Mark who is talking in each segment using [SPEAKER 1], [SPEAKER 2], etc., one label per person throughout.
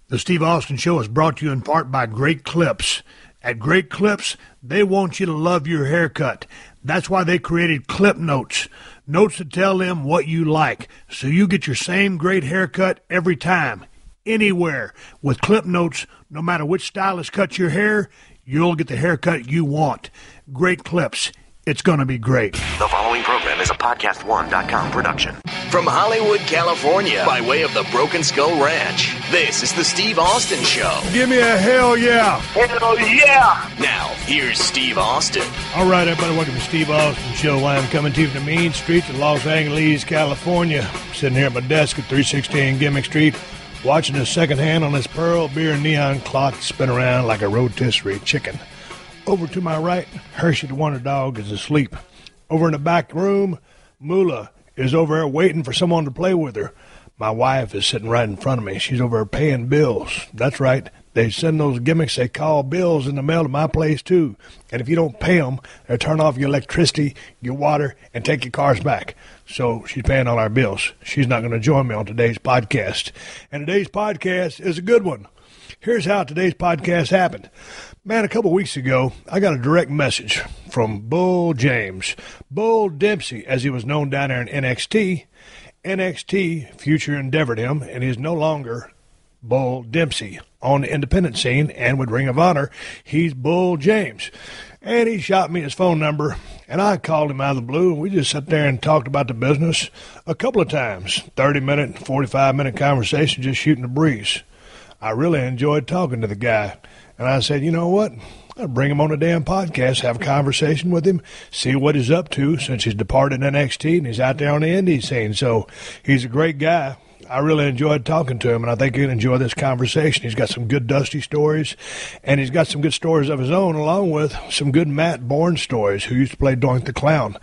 [SPEAKER 1] The Steve Austin Show is brought to you in part by Great Clips. At Great Clips, they want you to love your haircut. That's why they created Clip Notes. Notes that tell them what you like, so you get your same great haircut every time, anywhere. With Clip Notes, no matter which stylist cuts your hair, you'll get the haircut you want. Great Clips. It's going to be great.
[SPEAKER 2] The following program is a podcast1.com production. From Hollywood, California, by way of the Broken Skull Ranch, this is the Steve Austin Show.
[SPEAKER 1] Give me a hell yeah.
[SPEAKER 3] Hell yeah.
[SPEAKER 2] Now, here's Steve Austin.
[SPEAKER 1] All right, everybody, welcome to Steve Austin Show. I'm coming to you from the mean streets of Los Angeles, California. Sitting here at my desk at 316 Gimmick Street, watching the second hand on this Pearl Beer neon clock spin around like a rotisserie chicken. Over to my right, Hershey the Wonder Dog is asleep. Over in the back room, Moolah is over there waiting for someone to play with her. My wife is sitting right in front of me. She's over there paying bills. That's right. They send those gimmicks they call bills in the mail to my place, too. And if you don't pay them, they'll turn off your electricity, your water, and take your cars back. So she's paying all our bills. She's not going to join me on today's podcast. And today's podcast is a good one. Here's how today's podcast happened. Man, a couple weeks ago, I got a direct message from Bull James. Bull Dempsey, as he was known down there in NXT. NXT Future endeavored him, and he's no longer Bull Dempsey on the independent scene. And with Ring of Honor, he's Bull James. And he shot me his phone number, and I called him out of the blue, and we just sat there and talked about the business a couple of times. 30-minute, 45-minute conversation, just shooting the breeze. I really enjoyed talking to the guy. And I said, you know what? I'll bring him on a damn podcast, have a conversation with him, see what he's up to since he's departed NXT and he's out there on the indie scene. So he's a great guy. I really enjoyed talking to him, and I think you'll enjoy this conversation. He's got some good Dusty stories, and he's got some good stories of his own, along with some good Matt Bourne stories, who used to play Doink the Clown.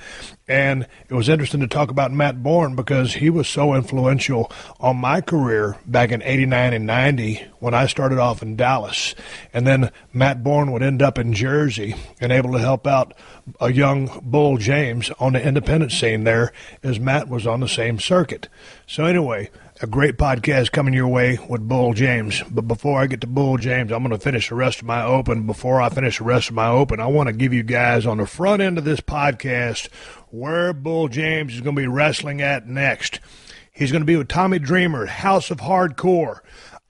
[SPEAKER 1] And it was interesting to talk about Matt Bourne because he was so influential on my career back in 89 and 90 when I started off in Dallas. And then Matt Bourne would end up in Jersey and able to help out a young Bull James on the independent scene there as Matt was on the same circuit. So anyway, a great podcast coming your way with Bull James. But before I get to Bull James, I'm going to finish the rest of my open. Before I finish the rest of my open, I want to give you guys on the front end of this podcast where Bull James is going to be wrestling at next. He's going to be with Tommy Dreamer, House of Hardcore,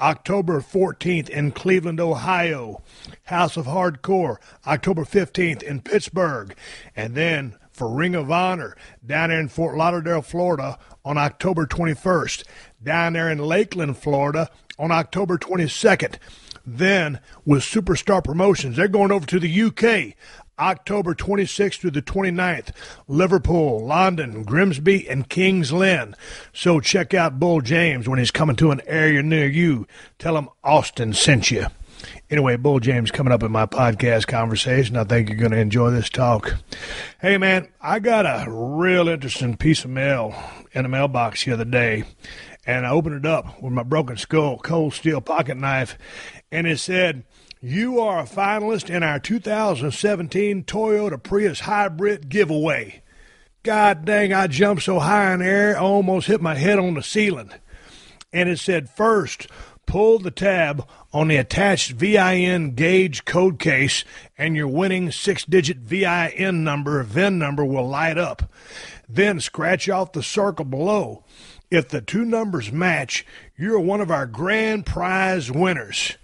[SPEAKER 1] October 14th in Cleveland, Ohio. House of Hardcore, October 15th in Pittsburgh. And then for Ring of Honor down there in Fort Lauderdale, Florida on October 21st. Down there in Lakeland, Florida on October 22nd. Then with Superstar Promotions, they're going over to the UK. October 26th through the 29th, Liverpool, London, Grimsby, and Kings Lynn. So check out Bull James when he's coming to an area near you. Tell him Austin sent you. Anyway, Bull James coming up in my podcast conversation. I think you're going to enjoy this talk. Hey, man, I got a real interesting piece of mail in the mailbox the other day, and I opened it up with my broken skull, cold steel pocket knife, and it said, "You are a finalist in our 2017 Toyota Prius Hybrid giveaway." God dang, I jumped so high in the air, I almost hit my head on the ceiling. And it said, first, pull the tab on the attached VIN gauge code case, and your winning 6-digit VIN number will light up. Then scratch off the circle below. If the two numbers match, you're one of our grand prize winners.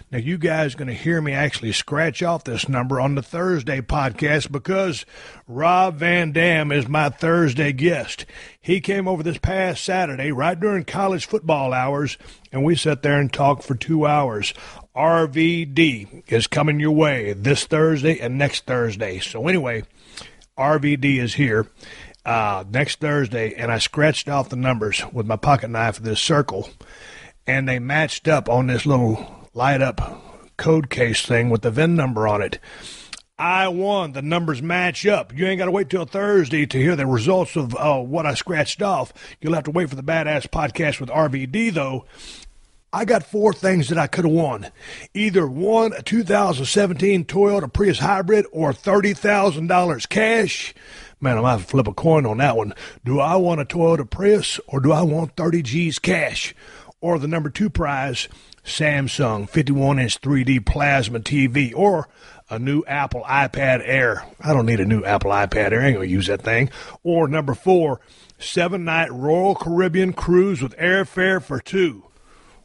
[SPEAKER 1] Now, you guys are going to hear me actually scratch off this number on the Thursday podcast because Rob Van Dam is my Thursday guest. He came over this past Saturday right during college football hours, and we sat there and talked for 2 hours. RVD is coming your way this Thursday and next Thursday. So anyway, RVD is here next Thursday, and I scratched off the numbers with my pocket knife of this circle, and they matched up on this little light up code case thing with the VIN number on it. I won. The numbers match up. You ain't got to wait till Thursday to hear the results of what I scratched off. You'll have to wait for the Badass Podcast with RVD, though. I got 4 things that I could have won. Either won a 2017 Toyota Prius Hybrid or $30,000 cash. Man, I might have to flip a coin on that one. Do I want a Toyota Prius or do I want 30 G's cash? or the number 2 prize, Samsung 51-inch 3D plasma TV, or a new Apple iPad Air. I don't need a new Apple iPad Air. I ain't going to use that thing. Or number 4, 7-night Royal Caribbean cruise with airfare for 2.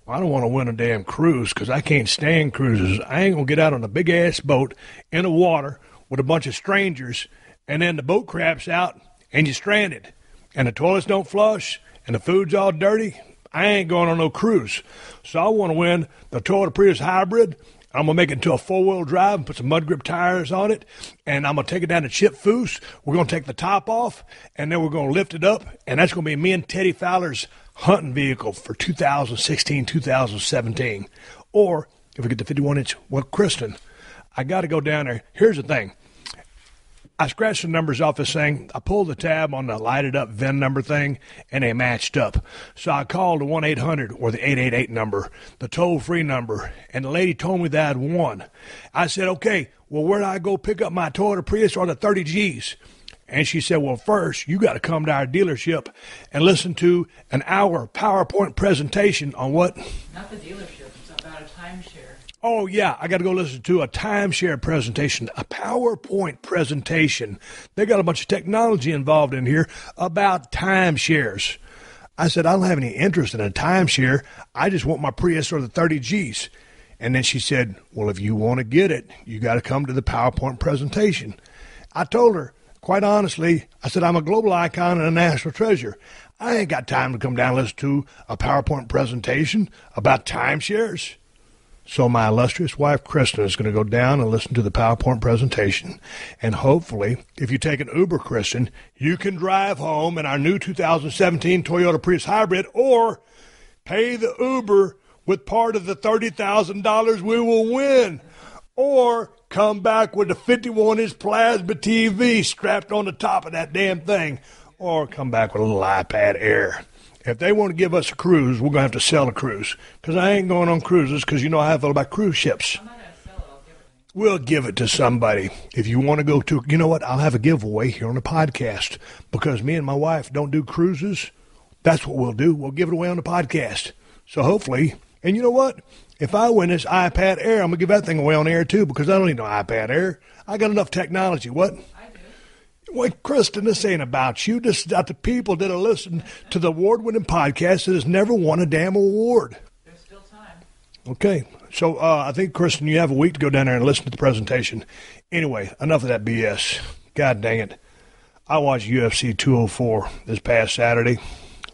[SPEAKER 1] Well, I don't want to win a damn cruise because I can't stand cruises. I ain't going to get out on a big-ass boat in the water with a bunch of strangers, and then the boat craps out, and you're stranded, and the toilets don't flush, and the food's all dirty. I ain't going on no cruise. So I want to win the Toyota Prius Hybrid. I'm going to make it into a 4-wheel drive and put some mud grip tires on it, and I'm going to take it down to Chip Foose. We're going to take the top off, and then we're going to lift it up, and that's going to be me and Teddy Fowler's hunting vehicle for 2016, 2017. Or if we get the 51-inch, well, Kristen, I got to go down there. Here's the thing. I scratched the numbers off this thing. I pulled the tab on the lighted up VIN number thing, and they matched up. So I called the 1-800 or the 888 number, the toll-free number, and the lady told me that I'd won. I said, okay, well, where do I go pick up my Toyota Prius or the 30 Gs? And she said, well, first, you got to come to our dealership and listen to an hour PowerPoint presentation on what?
[SPEAKER 3] Not the dealership. It's about a timeshare.
[SPEAKER 1] Oh, yeah, I got to go listen to a timeshare presentation, a PowerPoint presentation. They got a bunch of technology involved in here about timeshares. I said, I don't have any interest in a timeshare. I just want my Prius or the 30 Gs. And then she said, well, if you want to get it, you got to come to the PowerPoint presentation. I told her, quite honestly, I said, I'm a global icon and a national treasure. I ain't got time to come down and listen to a PowerPoint presentation about timeshares. So my illustrious wife, Kristen, is going to go down and listen to the PowerPoint presentation. And hopefully, if you take an Uber, Kristen, you can drive home in our new 2017 Toyota Prius Hybrid, or pay the Uber with part of the $30,000 we will win. Or come back with the 51-inch plasma TV strapped on the top of that damn thing. Or come back with a little iPad Air. If they want to give us a cruise, we're going to have to sell a cruise. Because I ain't going on cruises because you know how I feel about cruise ships.
[SPEAKER 3] I'm not going to sell it. I'll give it.
[SPEAKER 1] We'll give it to somebody. If you want to go to, you know what, I'll have a giveaway here on the podcast. Because me and my wife don't do cruises. That's what we'll do. We'll give it away on the podcast. So hopefully, and you know what? If I win this iPad Air, I'm going to give that thing away on air too because I don't need no iPad Air. I got enough technology. What? Wait, Kristen, this ain't about you. This is about the people that are listening to the award-winning podcast that has never won a damn award.
[SPEAKER 3] There's still time.
[SPEAKER 1] Okay. So I think, Kristen, you have a week to go down there and listen to the presentation. Anyway, enough of that BS. God dang it. I watched UFC 204 this past Saturday.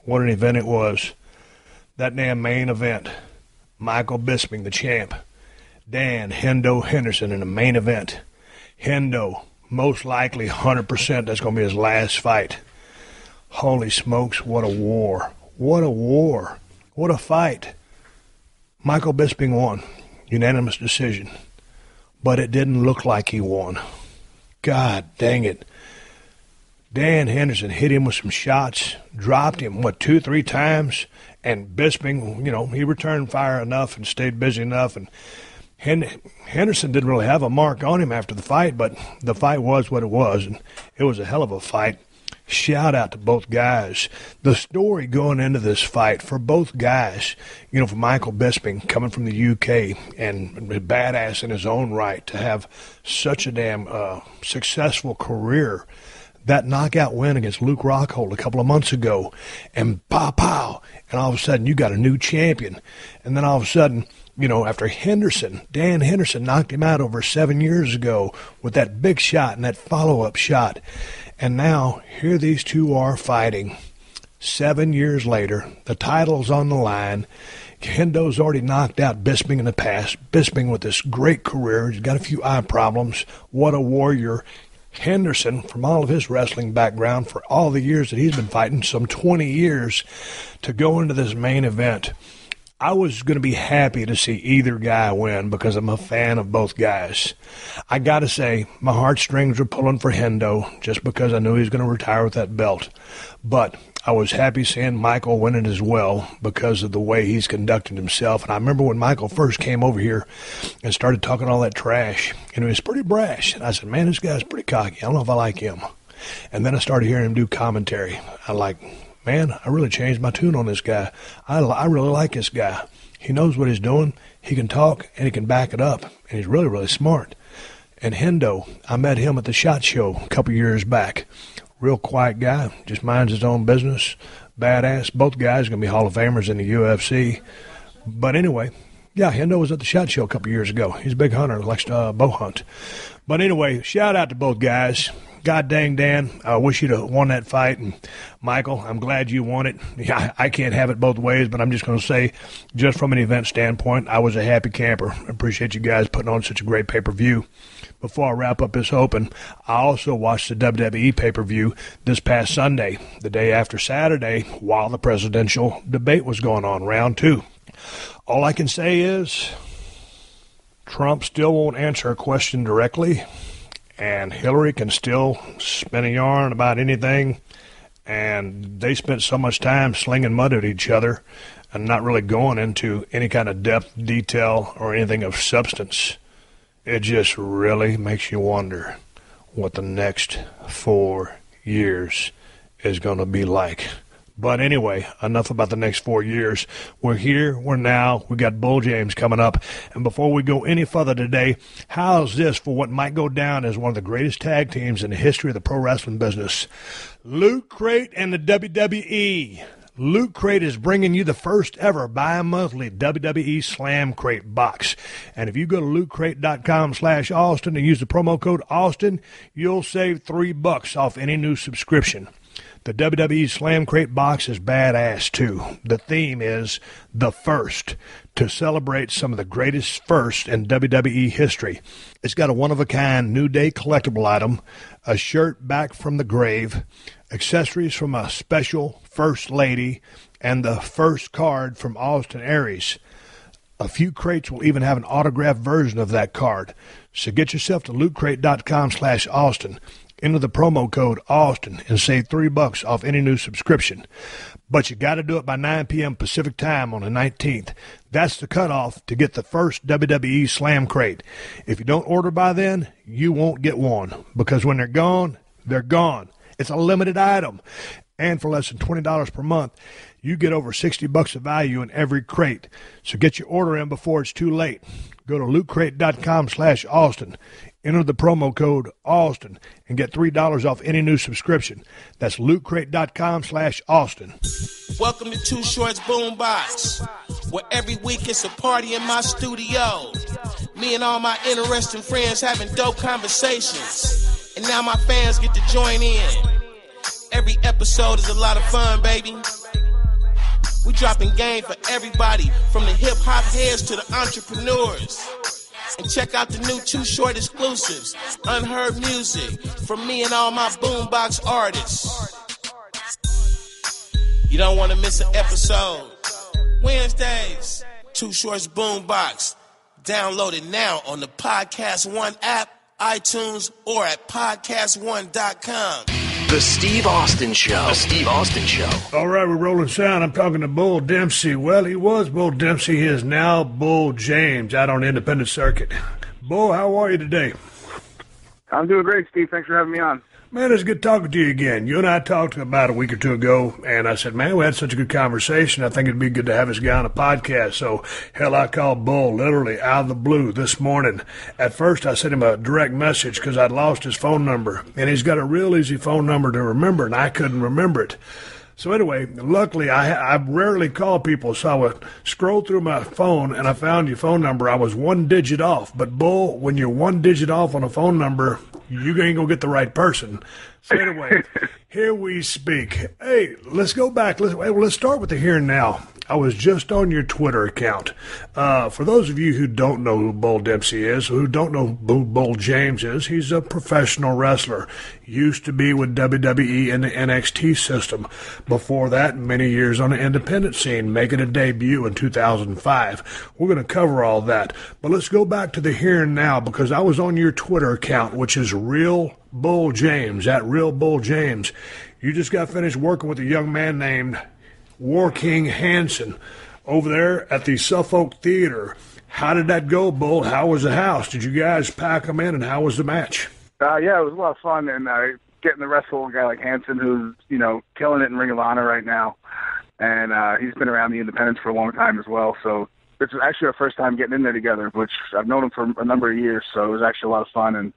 [SPEAKER 1] What an event it was. That damn main event. Michael Bisping, the champ. Dan Hendo Henderson in the main event. Hendo. Most likely 100% that's going to be his last fight. Holy smokes, what a war. What a war. What a fight. Michael Bisping won. Unanimous decision. But it didn't look like he won. God dang it. Dan Henderson hit him with some shots, dropped him, 2-3 times, and Bisping, he returned fire enough and stayed busy enough, and Henderson didn't really have a mark on him after the fight, but the fight was what it was, and it was a hell of a fight. Shout out to both guys. The story going into this fight for both guys, for Michael Bisping coming from the UK and badass in his own right to have such a damn successful career. That knockout win against Luke Rockhold a couple of months ago, and pow, and all of a sudden you got a new champion. And then all of a sudden, after Dan Henderson knocked him out over 7 years ago with that big shot and that follow-up shot. And now here these two are fighting. 7 years later, the title's on the line. Hendo's already knocked out Bisping in the past. Bisping with this great career. He's got a few eye problems. What a warrior. Henderson, from all of his wrestling background, for all the years that he's been fighting, some 20 years, to go into this main event. I was going to be happy to see either guy win because I'm a fan of both guys. I got to say, my heartstrings were pulling for Hendo just because I knew he was going to retire with that belt. But I was happy seeing Michael win it as well because of the way he's conducting himself. And I remember when Michael first came over here and started talking all that trash, and he was pretty brash. And I said, man, this guy's pretty cocky. I don't know if I like him. And then I started hearing him do commentary. man, I really changed my tune on this guy. I really like this guy. He knows what he's doing. He can talk, and he can back it up, and he's really, really smart. And Hendo, I met him at the SHOT Show a couple years back. Real quiet guy, just minds his own business. Badass. Both guys are going to be Hall of Famers in the UFC. But anyway, yeah, Hendo was at the SHOT Show a couple years ago. He's a big hunter, likes to bow hunt. But anyway, shout out to both guys. God dang, Dan, I wish you'd have won that fight. And Michael, I'm glad you won it. I can't have it both ways, but I'm just going to say, just from an event standpoint, I was a happy camper. I appreciate you guys putting on such a great pay-per-view. Before I wrap up this open, I also watched the WWE pay-per-view this past Sunday, the day after Saturday, while the presidential debate was going on, round 2. All I can say is Trump still won't answer a question directly, and Hillary can still spin a yarn about anything, and they spent so much time slinging mud at each other and not really going into any kind of depth, detail, or anything of substance. It just really makes you wonder what the next 4 years is going to be like. But anyway, enough about the next 4 years. We're here, we're now, we got Bull James coming up. And before we go any further today, how's this for what might go down as one of the greatest tag teams in the history of the pro wrestling business? Loot Crate and the WWE. Loot Crate is bringing you the first ever bi-monthly WWE Slam Crate box. And if you go to lootcrate.com/Austin and use the promo code Austin, you'll save $3 off any new subscription. The WWE Slam Crate box is badass, too. The theme is The First, to celebrate some of the greatest firsts in WWE history. It's got a one-of-a-kind New Day collectible item, a shirt back from the grave, accessories from a special First Lady, and the first card from Austin Aries. A few crates will even have an autographed version of that card. So get yourself to lootcrate.com/Austin. Enter the promo code Austin and save $3 off any new subscription. But you got to do it by 9 p.m. Pacific time on the 19th. That's the cutoff to get the first WWE Slam Crate. If you don't order by then, you won't get one, because when they're gone, they're gone. It's a limited item. And for less than $20 per month, you get over $60 of value in every crate. So get your order in before it's too late. Go to lootcrate.com/Austin. Enter the promo code Austin and get $3 off any new subscription. That's lootcrate.com/Austin.
[SPEAKER 4] Welcome to Two Shorts Boombox, where every week it's a party in my studio. Me and all my interesting friends having dope conversations. And now my fans get to join in. Every episode is a lot of fun, baby. We dropping game for everybody, from the hip-hop heads to the entrepreneurs. And check out the new Too Short exclusives, unheard music from me and all my boombox artists. You don't want to miss an episode. Wednesdays, Too Short's Boombox. Download it now on the Podcast One app, iTunes, or at podcastone.com.
[SPEAKER 2] The Steve Austin Show. The Steve Austin Show.
[SPEAKER 1] All right, we're rolling sound. I'm talking to Bull Dempsey. Well, he was Bull Dempsey. He is now Bull James out on the independent circuit. Bull, how are you today?
[SPEAKER 5] I'm doing great, Steve. Thanks for having me on.
[SPEAKER 1] Man, it's good talking to you again. You and I talked about a week or two ago, and I said, man, we had such a good conversation. I think it'd be good to have this guy on a podcast. So, hell, I called Bull literally out of the blue this morning. At first, I sent him a direct message because I'd lost his phone number, and he's got a real easy phone number to remember, and I couldn't remember it. So anyway, luckily, I rarely call people, so I would scroll through my phone, and I found your phone number. I was one digit off. But, Bull, when you're one digit off on a phone number, you ain't going to get the right person. So anyway, here we speak. Hey, let's go back. Let's start with the here and now. I was just on your Twitter account. For those of you who don't know who Bull Dempsey is, who don't know who Bull James is, he's a professional wrestler. Used to be with WWE in the NXT system. Before that, many years on the independent scene, making a debut in 2005. We're going to cover all that. But let's go back to the here and now, because I was on your Twitter account, which is Real Bull James, at Real Bull James. You just got finished working with a young man named War King Hansen over there at the Suffolk Theater. How did that go, Bull? How was the house? Did you guys pack them in, and how was the match?
[SPEAKER 5] Yeah, it was a lot of fun, and getting to wrestle a guy like Hanson, who's, killing it in Ring of Honor right now. And he's been around the independents for a long time as well. So it's actually our first time getting in there together, which I've known him for a number of years. So it was actually a lot of fun and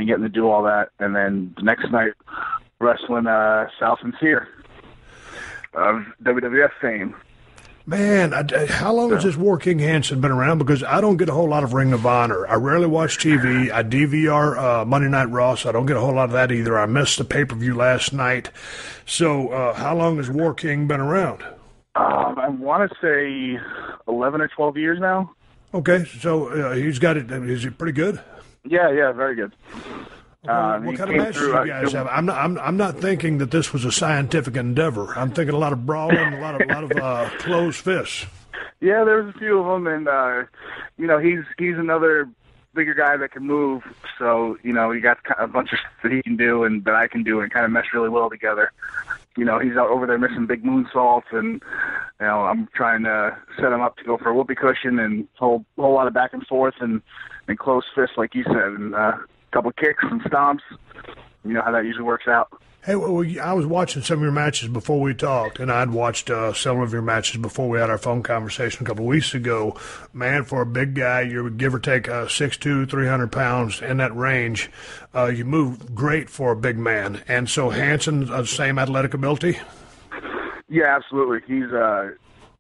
[SPEAKER 5] getting to do all that. And then the next night, wrestling Sal Sincere of WWF fame.
[SPEAKER 1] Man, how long has this War King Hanson been around? Because I don't get a whole lot of Ring of Honor. I rarely watch TV. I DVR Monday Night Raw, so I don't get a whole lot of that either. I missed the pay-per-view last night. So how long has War King been around?
[SPEAKER 5] I want to say 11 or 12 years now.
[SPEAKER 1] Okay, so he's got it. Is he pretty good?
[SPEAKER 5] Yeah, very good.
[SPEAKER 1] What kind of matches do you guys have? I'm not thinking that this was a scientific endeavor. I'm thinking a lot of brawling, a lot of closed fists.
[SPEAKER 5] Yeah, there's a few of them, and he's another bigger guy that can move. So he got a bunch of stuff that he can do and that I can do, and kind of mesh really well together. He's out over there missing big moonsaults, and I'm trying to set him up to go for a whoopee cushion and whole lot of back and forth and closed fists, like you said, and couple kicks and stomps. You know how that usually works out.
[SPEAKER 1] Hey, well, I was watching some of your matches before we talked, and I'd watched several of your matches before we had our phone conversation a couple of weeks ago. Man, for a big guy, you're give or take 6'2", 300 pounds in that range. You move great for a big man. And so Hanson, same athletic ability?
[SPEAKER 5] Yeah, absolutely. He's,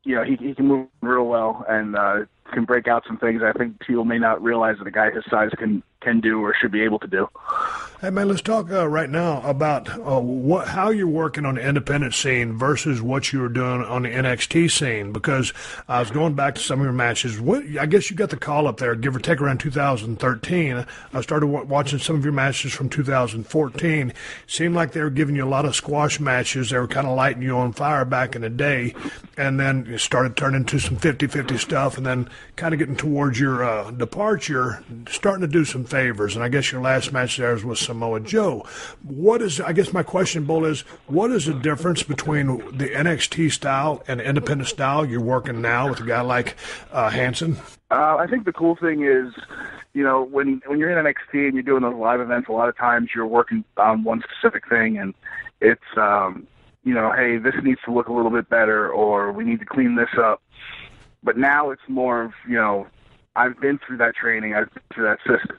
[SPEAKER 5] he can move real well and can break out some things I think people may not realize that a guy his size can do or should be able to do.
[SPEAKER 1] Hey, man, let's talk right now about how you're working on the independent scene versus what you were doing on the NXT scene, because I was going back to some of your matches. I guess you got the call up there, give or take, around 2013. I started watching some of your matches from 2014. Seemed like they were giving you a lot of squash matches. They were kind of lighting you on fire back in the day, and then you started turning into some 50-50 stuff, and then kind of getting towards your departure, starting to do some favors. And I guess your last match there was Samoa Joe. I guess my question, Bull, is what is the difference between the NXT style and the independent style you're working now with a guy like Hanson?
[SPEAKER 5] I think the cool thing is, when you're in NXT and you're doing those live events, a lot of times you're working on one specific thing, and it's, hey, this needs to look a little bit better, or we need to clean this up. But now it's more of, I've been through that training, I've been through that system.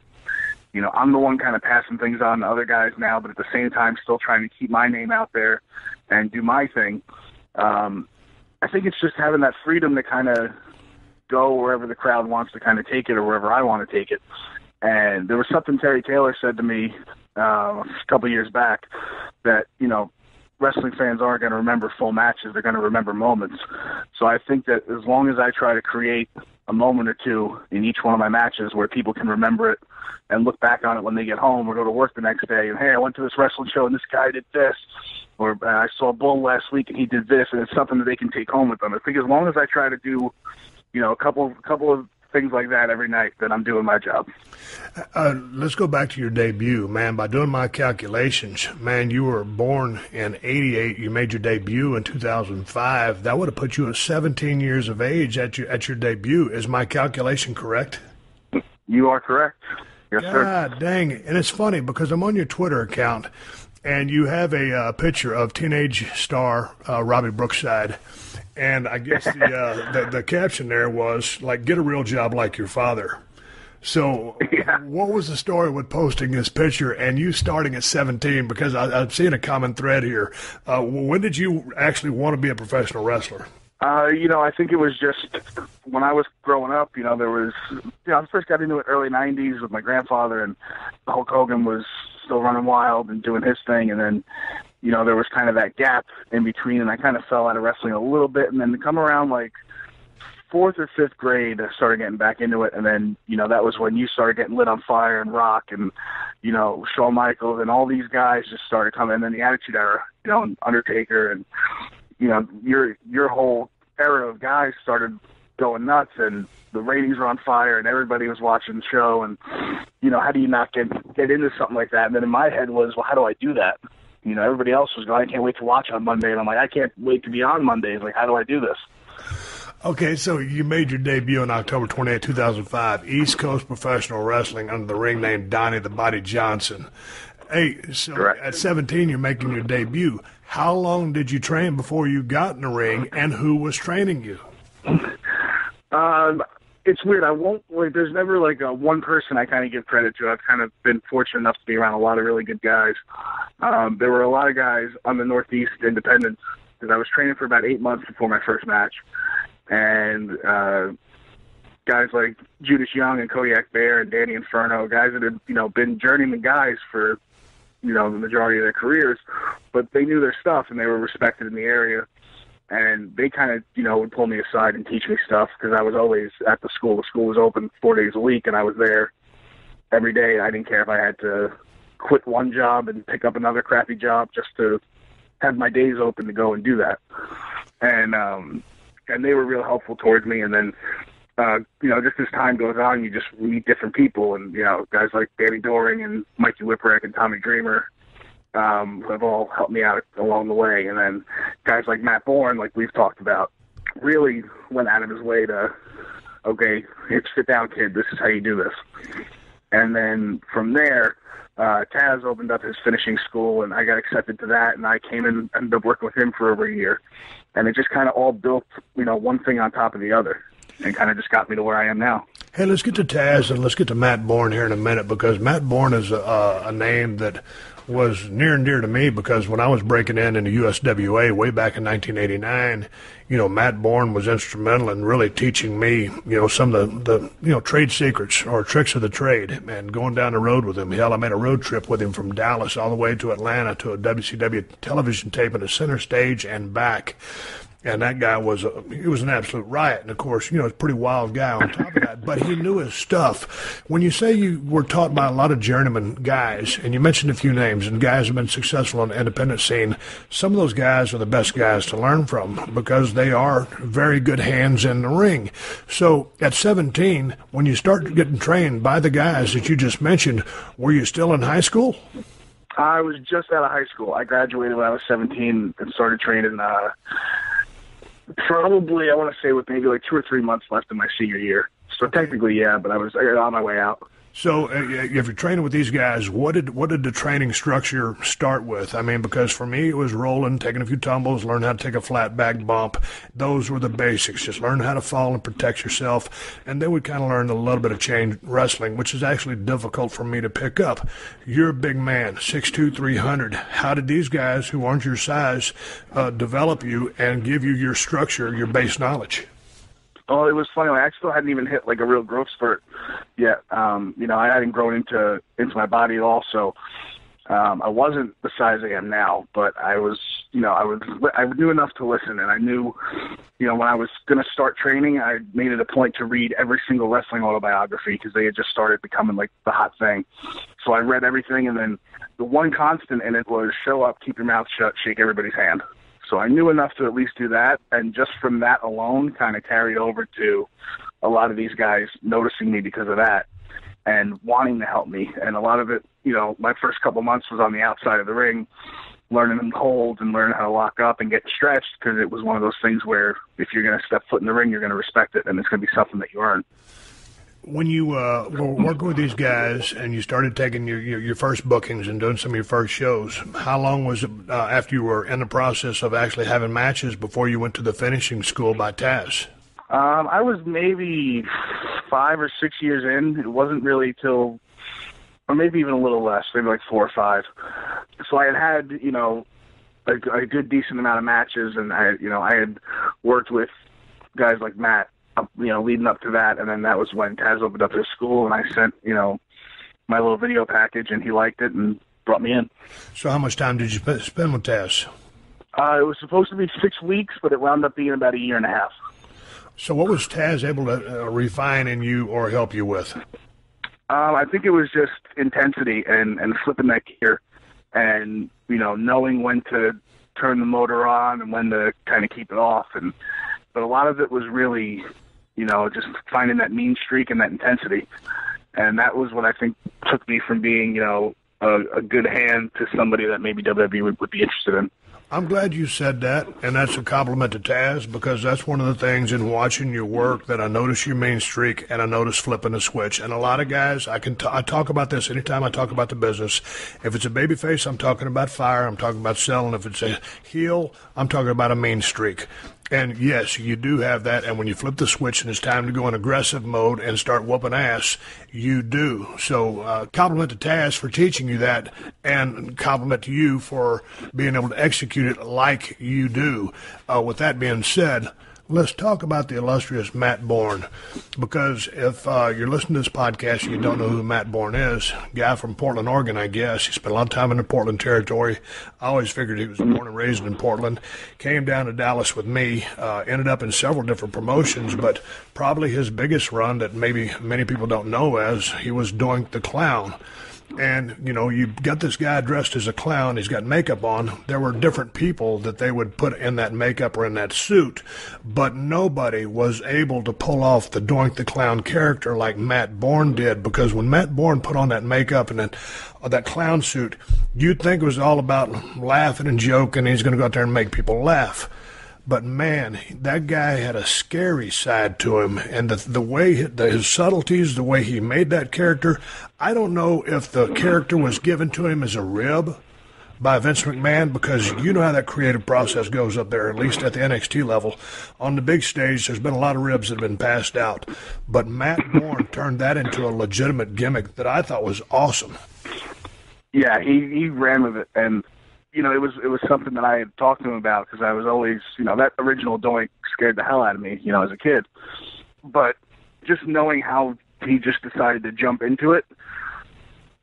[SPEAKER 5] I'm the one kind of passing things on to other guys now, but at the same time still trying to keep my name out there and do my thing. I think it's just having that freedom to kind of go wherever the crowd wants to kind of take it or wherever I want to take it. And there was something Terry Taylor said to me a couple of years back that, wrestling fans aren't going to remember full matches. They're going to remember moments. So I think that as long as I try to create a moment or two in each one of my matches where people can remember it and look back on it when they get home or go to work the next day and, hey, I went to this wrestling show and this guy did this, or I saw Bull last week and he did this, and it's something that they can take home with them. I think as long as I try to do, a couple of things like that every night, then I'm doing my job.
[SPEAKER 1] Let's go back to your debut, man. By doing my calculations, man, you were born in 88. You made your debut in 2005. That would have put you at 17 years of age at your debut. Is my calculation correct?
[SPEAKER 5] You are correct. Yes, sir.
[SPEAKER 1] God dang it. And it's funny because I'm on your Twitter account, and you have a picture of teenage star Robbie Brookside. And I guess the caption there was, like, get a real job like your father. So What was the story with posting this picture and you starting at 17? Because I'm seeing a common thread here. When did you actually want to be a professional wrestler?
[SPEAKER 5] I think it was just when I was growing up, there was, I first got into it early 90s with my grandfather, and Hulk Hogan was still running wild and doing his thing. And then, there was kind of that gap in between, and I kind of fell out of wrestling a little bit. And then to come around like 4th or 5th grade, I started getting back into it. And then, that was when you started getting lit on fire and Rock and, Shawn Michaels and all these guys just started coming. And then the Attitude Era, and Undertaker and, your whole era of guys started going nuts, and the ratings were on fire and everybody was watching the show. And, how do you not get into something like that? And then in my head was, well, how do I do that? Everybody else was going, I can't wait to watch on Monday. And I'm like, I can't wait to be on Mondays. Like, how do I do this?
[SPEAKER 1] Okay, so you made your debut on October 28, 2005, East Coast Professional Wrestling under the ring name Donnie the Body Johnson. Hey, so
[SPEAKER 5] Correct.
[SPEAKER 1] at 17, you're making your debut. How long did you train before you got in the ring, and who was training you?
[SPEAKER 5] It's weird. There's never like one person I kind of give credit to. I've kind of been fortunate enough to be around a lot of really good guys. There were a lot of guys on the Northeast Independents because I was training for about 8 months before my first match. And guys like Judas Young and Kodiak Bear and Danny Inferno, guys that had, been journeyman guys for, the majority of their careers, but they knew their stuff and they were respected in the area. And they kind of, would pull me aside and teach me stuff because I was always at the school. The school was open 4 days a week, and I was there every day. I didn't care if I had to quit one job and pick up another crappy job just to have my days open to go and do that. And they were real helpful towards me. And then, just as time goes on, you just meet different people. And, guys like Danny Doring and Mikey Whipwreck and Tommy Dreamer have all helped me out along the way. And then guys like Matt Bourne, like we've talked about, really went out of his way to, okay, sit down, kid, this is how you do this. And then from there, Taz opened up his finishing school, and I got accepted to that, and I came in and ended up working with him for over a year. And it just kind of all built, one thing on top of the other, and kind of just got me to where I am now.
[SPEAKER 1] Hey, let's get to Taz and let's get to Matt Bourne here in a minute, because Matt Bourne is a name that was near and dear to me, because when I was breaking in the USWA way back in 1989, Matt Bourne was instrumental in really teaching me, some of the trade secrets or tricks of the trade, and going down the road with him. Hell, I made a road trip with him from Dallas all the way to Atlanta to a WCW television tape in the center stage and back. And that guy was an absolute riot. And, of course, he's a pretty wild guy on top of that. But he knew his stuff. When you say you were taught by a lot of journeyman guys, and you mentioned a few names, and guys have been successful on the independent scene, some of those guys are the best guys to learn from because they are very good hands in the ring. So at 17, when you start getting trained by the guys that you just mentioned, were you still in high school?
[SPEAKER 5] I was just out of high school. I graduated when I was 17 and started training probably, I want to say, with maybe like 2 or 3 months left in my senior year. So technically, yeah, but I was on my way out.
[SPEAKER 1] So if you're training with these guys, what did the training structure start with? I mean, because for me, it was rolling, taking a few tumbles, learn how to take a flat back bump. Those were the basics. Just learn how to fall and protect yourself. And then we kind of learned a little bit of chain wrestling, which is actually difficult for me to pick up. You're a big man, 6'2", 300. How did these guys who aren't your size develop you and give you your structure, your base knowledge?
[SPEAKER 5] Oh, it was funny. I still hadn't even hit like a real growth spurt yet. I hadn't grown into my body at all, so I wasn't the size I am now. But I knew enough to listen, and I knew, when I was going to start training, I made it a point to read every single wrestling autobiography because they had just started becoming like the hot thing. So I read everything, and then the one constant in it was show up, keep your mouth shut, shake everybody's hand. So I knew enough to at least do that, and just from that alone kind of carried over to a lot of these guys noticing me because of that and wanting to help me. And a lot of it, my first couple months was on the outside of the ring, learning holds and learning how to lock up and get stretched, because it was one of those things where if you're going to step foot in the ring, you're going to respect it, and it's going to be something that you earn.
[SPEAKER 1] When you were working with these guys and you started taking your first bookings and doing some of your first shows, how long was it after you were in the process of actually having matches before you went to the finishing school by Taz?
[SPEAKER 5] I was maybe 5 or 6 years in. It wasn't really till, or maybe even a little less, maybe like 4 or 5. So I had a good decent amount of matches, and I had worked with guys like Matt, leading up to that, and then that was when Taz opened up his school, and I sent, my little video package, and he liked it and brought me in.
[SPEAKER 1] So how much time did you spend with Taz?
[SPEAKER 5] It was supposed to be 6 weeks, but it wound up being about a year and a half.
[SPEAKER 1] So what was Taz able to refine in you or help you with?
[SPEAKER 5] I think it was just intensity and flipping that gear and, knowing when to turn the motor on and when to kind of keep it off. But a lot of it was really, just finding that mean streak and that intensity. And that was what I think took me from being, a good hand to somebody that maybe WWE would be interested in.
[SPEAKER 1] I'm glad you said that, and that's a compliment to Taz, because that's one of the things in watching your work that I notice your mean streak, and I notice flipping a switch. And a lot of guys, I talk about this anytime I talk about the business. If it's a babyface, I'm talking about fire. I'm talking about selling. If it's a heel, I'm talking about a mean streak. And yes, you do have that, and when you flip the switch and it's time to go in aggressive mode and start whooping ass, you do. So compliment to Taz for teaching you that, and compliment to you for being able to execute it like you do. With that being said, let's talk about the illustrious Matt Bourne, because if you're listening to this podcast and you don't know who Matt Bourne is, guy from Portland, Oregon, I guess. He spent a lot of time in the Portland territory. I always figured he was born and raised in Portland. Came down to Dallas with me, ended up in several different promotions, but probably his biggest run that maybe many people don't know as he was Doink the Clown. And, you know, you got this guy dressed as a clown. He's got makeup on. There were different people that they would put in that makeup or in that suit, but nobody was able to pull off the Doink the Clown character like Matt Bourne did, because when Matt Bourne put on that makeup and that clown suit, you'd think it was all about laughing and joking. He's going to go out there and make people laugh. But, man, that guy had a scary side to him, and the way his subtleties, the way he made that character, I don't know if the character was given to him as a rib by Vince McMahon, because you know how that creative process goes up there, at least at the NXT level. On the big stage, there's been a lot of ribs that have been passed out. But Matt Bourne turned that into a legitimate gimmick that I thought was awesome.
[SPEAKER 5] Yeah, he ran with it, and you know, it was something that I had talked to him about, because I was always, you know, that original Doink scared the hell out of me, you know, as a kid. But just knowing how he just decided to jump into it,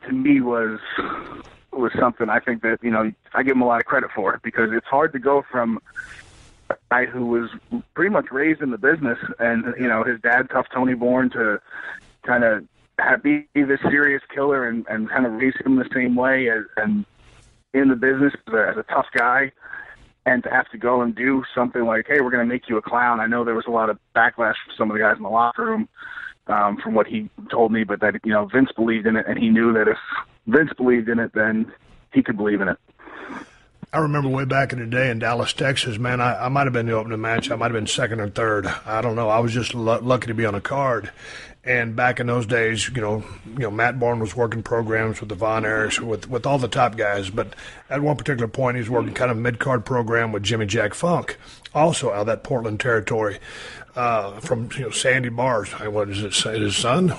[SPEAKER 5] to me was something I think that, you know, I give him a lot of credit for, because it's hard to go from a guy who was pretty much raised in the business and, you know, his dad, Tough Tony Bourne, to kind of be this serious killer and kind of raise him the same way and in the business as a tough guy, and to have to go and do something like, hey, we're going to make you a clown. I know there was a lot of backlash from some of the guys in the locker room from what he told me, but that, you know, Vince believed in it, and he knew that if Vince believed in it, then he could believe in it.
[SPEAKER 1] I remember way back in the day in Dallas, Texas, man, I might have been the opening match. I might have been second or third. I don't know. I was just lucky to be on a card. And back in those days, you know, Matt Bourne was working programs with the Von Erichs, with all the top guys. But at one particular point, he was working kind of mid-card program with Jimmy Jack Funk, also out of that Portland territory, from, you know, Sandy Bars. What is it? His son?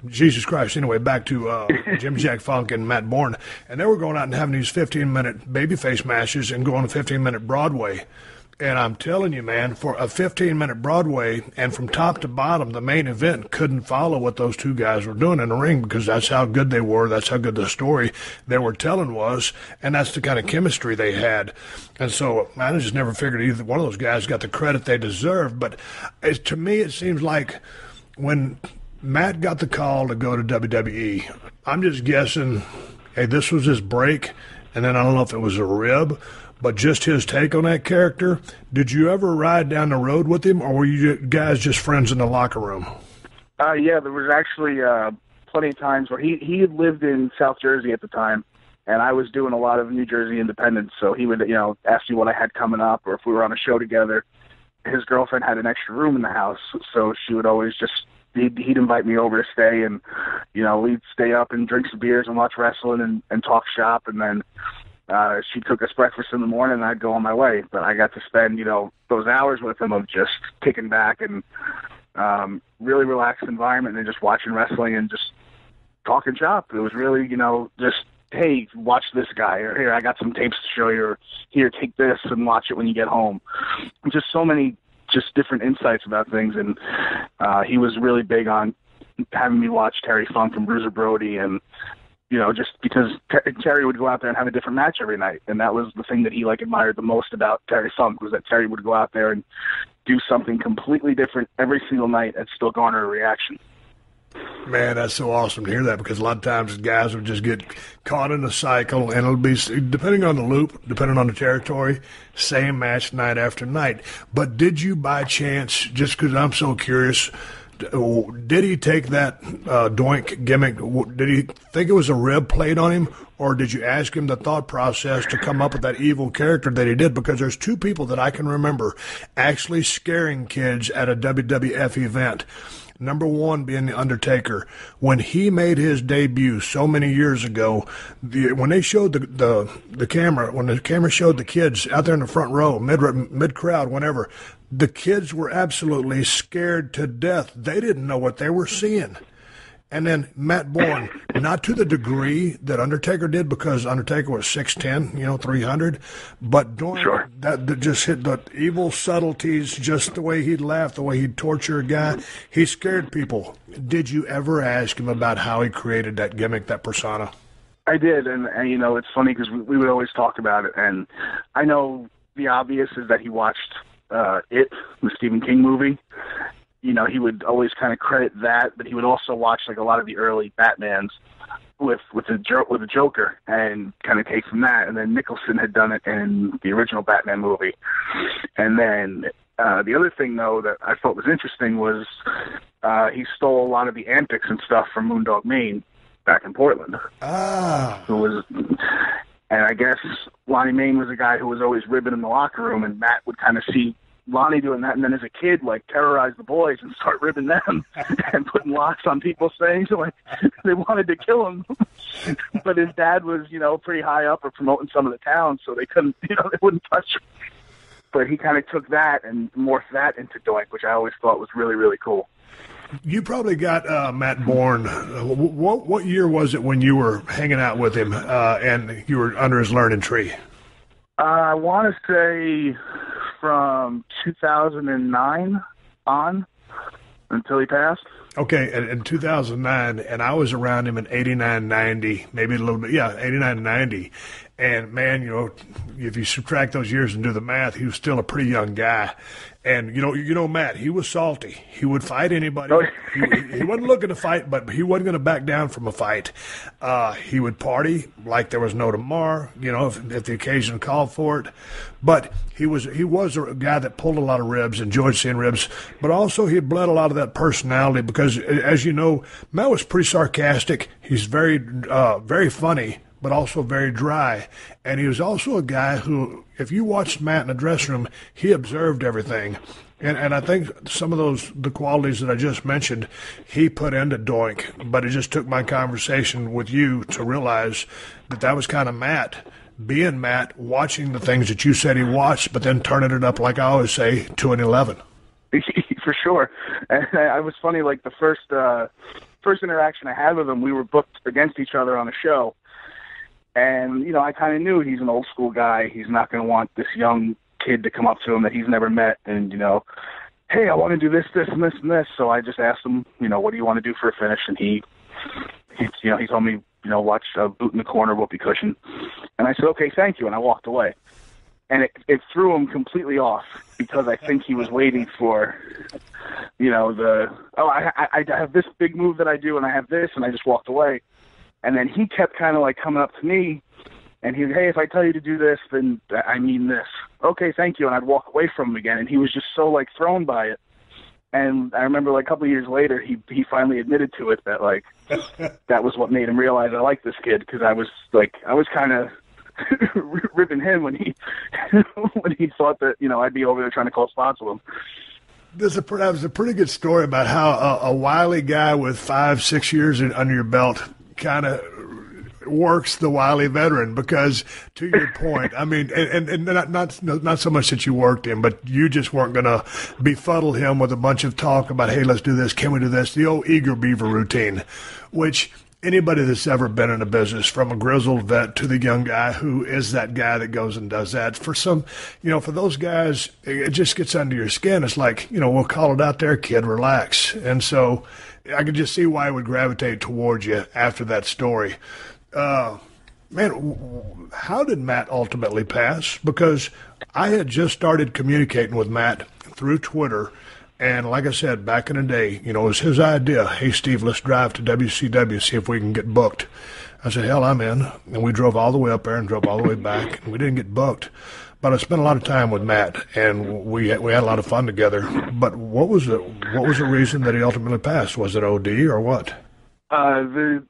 [SPEAKER 1] Jesus Christ. Anyway, back to Jimmy Jack Funk and Matt Bourne. And they were going out and having these 15-minute babyface matches and going to 15-minute Broadway. And I'm telling you, man, for a 15-minute Broadway, and from top to bottom, the main event couldn't follow what those two guys were doing in the ring, because that's how good they were. That's how good the story they were telling was, and that's the kind of chemistry they had. And so I just never figured either one of those guys got the credit they deserved. But to me, it seems like when Matt got the call to go to WWE, I'm just guessing, hey, this was his break, and then I don't know if it was a rib, but just his take on that character. Did you ever ride down the road with him, or were you guys just friends in the locker room?
[SPEAKER 5] Yeah, there was actually plenty of times where he had lived in South Jersey at the time, and I was doing a lot of New Jersey independence, so he would, you know, ask me what I had coming up, or if we were on a show together. His girlfriend had an extra room in the house, so she would always just, he'd invite me over to stay, and, you know, we'd stay up and drink some beers and watch wrestling and talk shop, and then she'd cook us breakfast in the morning, and I'd go on my way. But I got to spend, you know, those hours with him of just kicking back and really relaxed environment, and just watching wrestling and just talking shop. It was really, you know, just, hey, watch this guy, or here, I got some tapes to show you, or here, take this and watch it when you get home. Just so many just different insights about things, and he was really big on having me watch Terry Funk and Bruiser Brody, and, you know, just because Terry would go out there and have a different match every night, and that was the thing that he, like, admired the most about Terry Funk, was that Terry would go out there and do something completely different every single night and still garner a reaction.
[SPEAKER 1] Man, that's so awesome to hear that, because a lot of times guys would just get caught in a cycle, and it'll be, depending on the loop, depending on the territory, same match night after night. But did you by chance, just because I'm so curious, Did he take that Doink gimmick? Did he think it was a rib played on him, or did you ask him the thought process to come up with that evil character that he did? Because there's two people that I can remember actually scaring kids at a WWF event. Number one being The Undertaker. When he made his debut so many years ago, when they showed the camera, when the camera showed the kids out there in the front row, mid-crowd, whenever, the kids were absolutely scared to death. They didn't know what they were seeing. And then Matt Bourne, not to the degree that Undertaker did, because Undertaker was 6'10", 300, but Doink,
[SPEAKER 5] sure.
[SPEAKER 1] that just hit the evil subtleties, just the way he'd laugh, the way he'd torture a guy. He scared people. Did you ever ask him about how he created that gimmick, that persona?
[SPEAKER 5] I did, and it's funny because we would always talk about it, and I know the obvious is that he watched It, the Stephen King movie. He would always kind of credit that, but he would also watch like a lot of the early Batmans with the Joker and kind of take from that. And then Nicholson had done it in the original Batman movie. And then the other thing, though, that I thought was interesting was he stole a lot of the antics and stuff from Moondog Mayne back in Portland. And I guess Lonnie Mayne was a guy who was always ribbing in the locker room, and Matt would kind of see Lonnie doing that, and then as a kid, like, terrorize the boys and start ribbing them and putting locks on people's things. Like, they wanted to kill him. But his dad was, pretty high up or promoting some of the towns, so they couldn't, they wouldn't touch him. But he kind of took that and morphed that into Doink, which I always thought was really, really cool.
[SPEAKER 1] You probably got Matt Bourne. What year was it when you were hanging out with him and you were under his learning tree?
[SPEAKER 5] I want to say from 2009 on until he passed.
[SPEAKER 1] Okay, in 2009, and I was around him in 89, 90, maybe a little bit, 89, 90. And, man, if you subtract those years and do the math, he was still a pretty young guy. And, Matt, he was salty. He would fight anybody. He wasn't looking to fight, but he wasn't going to back down from a fight. He would party like there was no tomorrow, if the occasion called for it. But he was a guy that pulled a lot of ribs, enjoyed seeing ribs, but also he bled a lot of that personality because, as you know, Matt was pretty sarcastic. He's very, very funny, but also very dry. And he was also a guy who, if you watched Matt in the dressing room, he observed everything. And I think some of the qualities that I just mentioned, he put into Doink. But it just took my conversation with you to realize that was kind of Matt. Being Matt, watching the things that you said he watched, but then turning it up, like I always say, to an 11.
[SPEAKER 5] For sure. And I was funny, like the first interaction I had with him, we were booked against each other on a show. And, I kind of knew he's an old school guy. He's not going to want this young kid to come up to him that he's never met and, hey, I want to do this, this, and this, and this. So I just asked him, what do you want to do for a finish? And he told me, watch Boot in the Corner, whoopee cushion. And I said, okay, thank you. And I walked away. And it threw him completely off because I think he was waiting for, I have this big move that I do and I have this, and I just walked away. And then he kept kind of like coming up to me, and he'd, hey, if I tell you to do this, then I mean this. Okay, thank you. And I'd walk away from him again, and he was just so like thrown by it. And I remember like a couple of years later, he finally admitted to it that like that was what made him realize I liked this kid, because I was kind of ripping him when he thought that I'd be over there trying to call spots with him.
[SPEAKER 1] That was a pretty good story about how a wily guy with 5-6 years under your belt kind of works the wily veteran, because to your point, I mean, and not so much that you worked him, but you just weren't going to befuddle him with a bunch of talk about, hey, let's do this, can we do this, the old eager beaver routine, which anybody that's ever been in a business, from a grizzled vet to the young guy who is that guy that goes and does that, for some, for those guys, it just gets under your skin. It's like, we'll call it out there, kid, relax. And so I could just see why I would gravitate towards you after that story. Man, how did Matt ultimately pass? Because I had just started communicating with Matt through Twitter, and like I said, back in the day, it was his idea. Hey, Steve, let's drive to WCW, see if we can get booked. I said, hell, I'm in. And we drove all the way up there and drove all the way back, and we didn't get booked. but I spent a lot of time with Matt, and we had a lot of fun together. But what was the reason that he ultimately passed? Was it OD or what?
[SPEAKER 5] The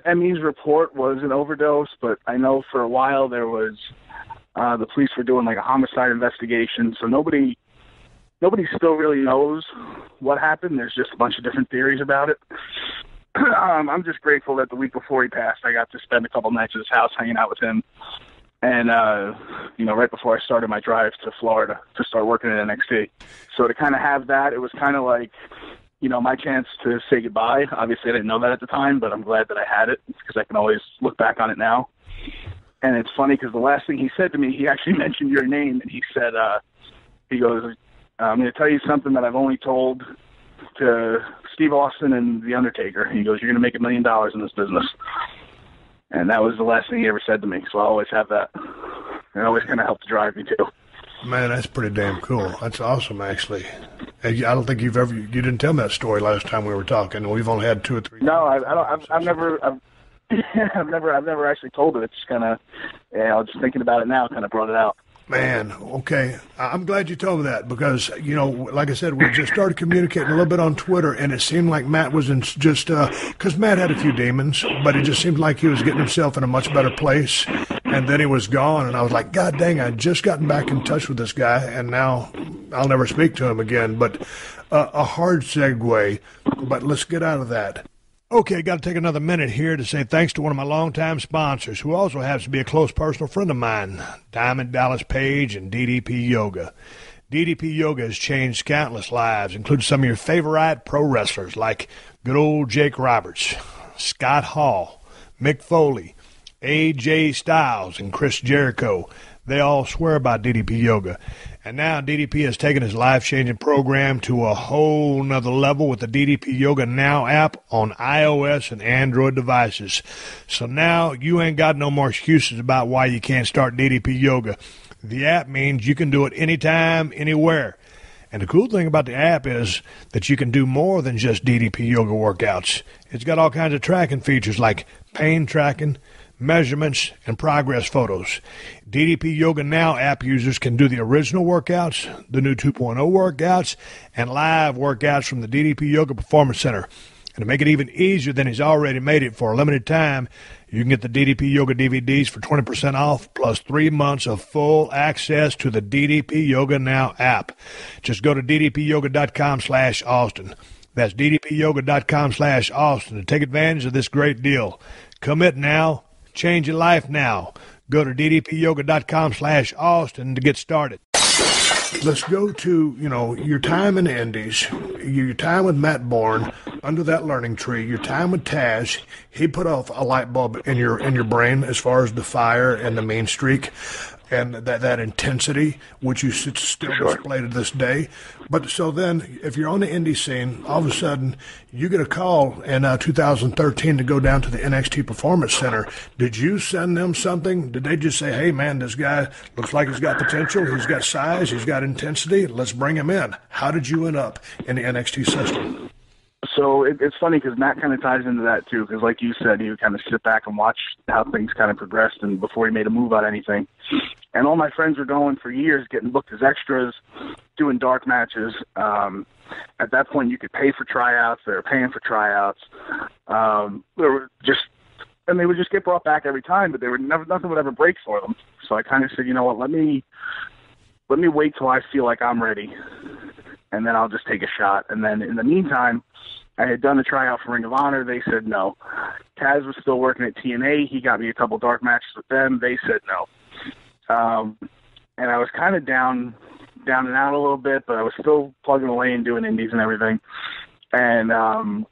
[SPEAKER 5] ME's report was an overdose, but I know for a while there was the police were doing like a homicide investigation, so nobody still really knows what happened. There's just a bunch of different theories about it. I'm just grateful that the week before he passed, I got to spend a couple nights at his house hanging out with him. And, right before I started my drive to Florida to start working at NXT. So to kind of have that, it was kind of like, my chance to say goodbye. Obviously, I didn't know that at the time, but I'm glad that I had it because I can always look back on it now. And it's funny because the last thing he said to me, he actually mentioned your name, and he said, he goes, I'm going to tell you something that I've only told to Steve Austin and The Undertaker. He goes, you're going to make $1 million in this business. And that was the last thing he ever said to me. So I always have that. It always kind of helped drive me too.
[SPEAKER 1] Man, that's pretty damn cool. That's awesome, actually. I don't think you didn't tell me that story last time we were talking. We've only had 2 or 3.
[SPEAKER 5] No, I've never actually told it. It's just kind of, just thinking about it now, kind of brought it out.
[SPEAKER 1] Man, okay. I'm glad you told me that because, like I said, we just started communicating a little bit on Twitter, and it seemed like Matt was in just because Matt had a few demons, but it just seemed like he was getting himself in a much better place, and then he was gone, and I was like, God dang, I just gotten back in touch with this guy, and now I'll never speak to him again. But a hard segue, but let's get out of that. Okay, got to take another minute here to say thanks to one of my longtime sponsors, who also happens to be a close personal friend of mine, Diamond Dallas Page and DDP Yoga. DDP Yoga has changed countless lives, including some of your favorite pro wrestlers like good old Jake Roberts, Scott Hall, Mick Foley, AJ Styles, and Chris Jericho. They all swear by DDP Yoga. And now DDP has taken his life-changing program to a whole nother level with the DDP Yoga Now app on iOS and Android devices. So now you ain't got no more excuses about why you can't start DDP Yoga. The app means you can do it anytime, anywhere. And the cool thing about the app is that you can do more than just DDP Yoga workouts. It's got all kinds of tracking features like pain tracking, measurements, and progress photos. DDP Yoga Now app users can do the original workouts, the new 2.0 workouts, and live workouts from the DDP Yoga Performance Center. And to make it even easier than he's already made it for a limited time, you can get the DDP Yoga DVDs for 20% off, plus 3 months of full access to the DDP Yoga Now app. Just go to ddpyoga.com/Austin. That's ddpyoga.com/Austin to take advantage of this great deal. Commit now. Change your life now. Go to ddpyoga.com/Austin to get started. Let's go to, your time in the Indies, your time with Matt Bourne under that learning tree, your time with Taz. He put off a light bulb in your brain as far as the fire and the mean streak and that intensity, which you still display to this day. But so then, if you're on the indie scene, all of a sudden, you get a call in 2013 to go down to the NXT Performance Center. Did you send them something? Did they just say, hey, man, this guy looks like he's got potential, he's got size, he's got intensity, let's bring him in? How did you end up in the NXT system?
[SPEAKER 5] So it's funny because Matt kind of ties into that too, because like you said, he would kind of sit back and watch how things kind of progressed and before he made a move on anything. And all my friends were going for years, getting booked as extras, doing dark matches. At that point, you could pay for tryouts. They were paying for tryouts. They would just get brought back every time, but nothing would ever break for them. So I kind of said, you know what, let me wait till I feel like I'm ready, and then I'll just take a shot. And then in the meantime, I had done a tryout for Ring of Honor. They said no. Taz was still working at TNA. He got me a couple dark matches with them. They said no. And I was kind of down and out a little bit, but I was still plugging away and doing indies and everything. And I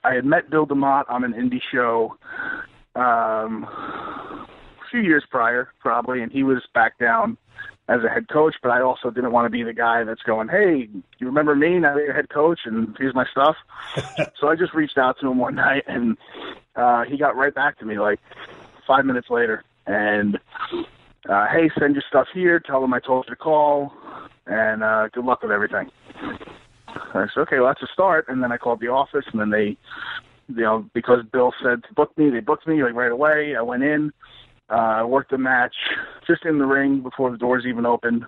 [SPEAKER 5] had met Bill DeMott on an indie show a few years prior, probably, and he was back down as a head coach, but I also didn't want to be the guy that's going, hey, you remember me? Now that you're head coach, and here's my stuff. So I just reached out to him one night, and he got right back to me like 5 minutes later. And, hey, send your stuff here. Tell them I told you to call, and good luck with everything. I said, okay, well, that's a start. And then I called the office, and then they, because Bill said to book me, they booked me like right away. I went in. Worked the match just in the ring before the doors even opened.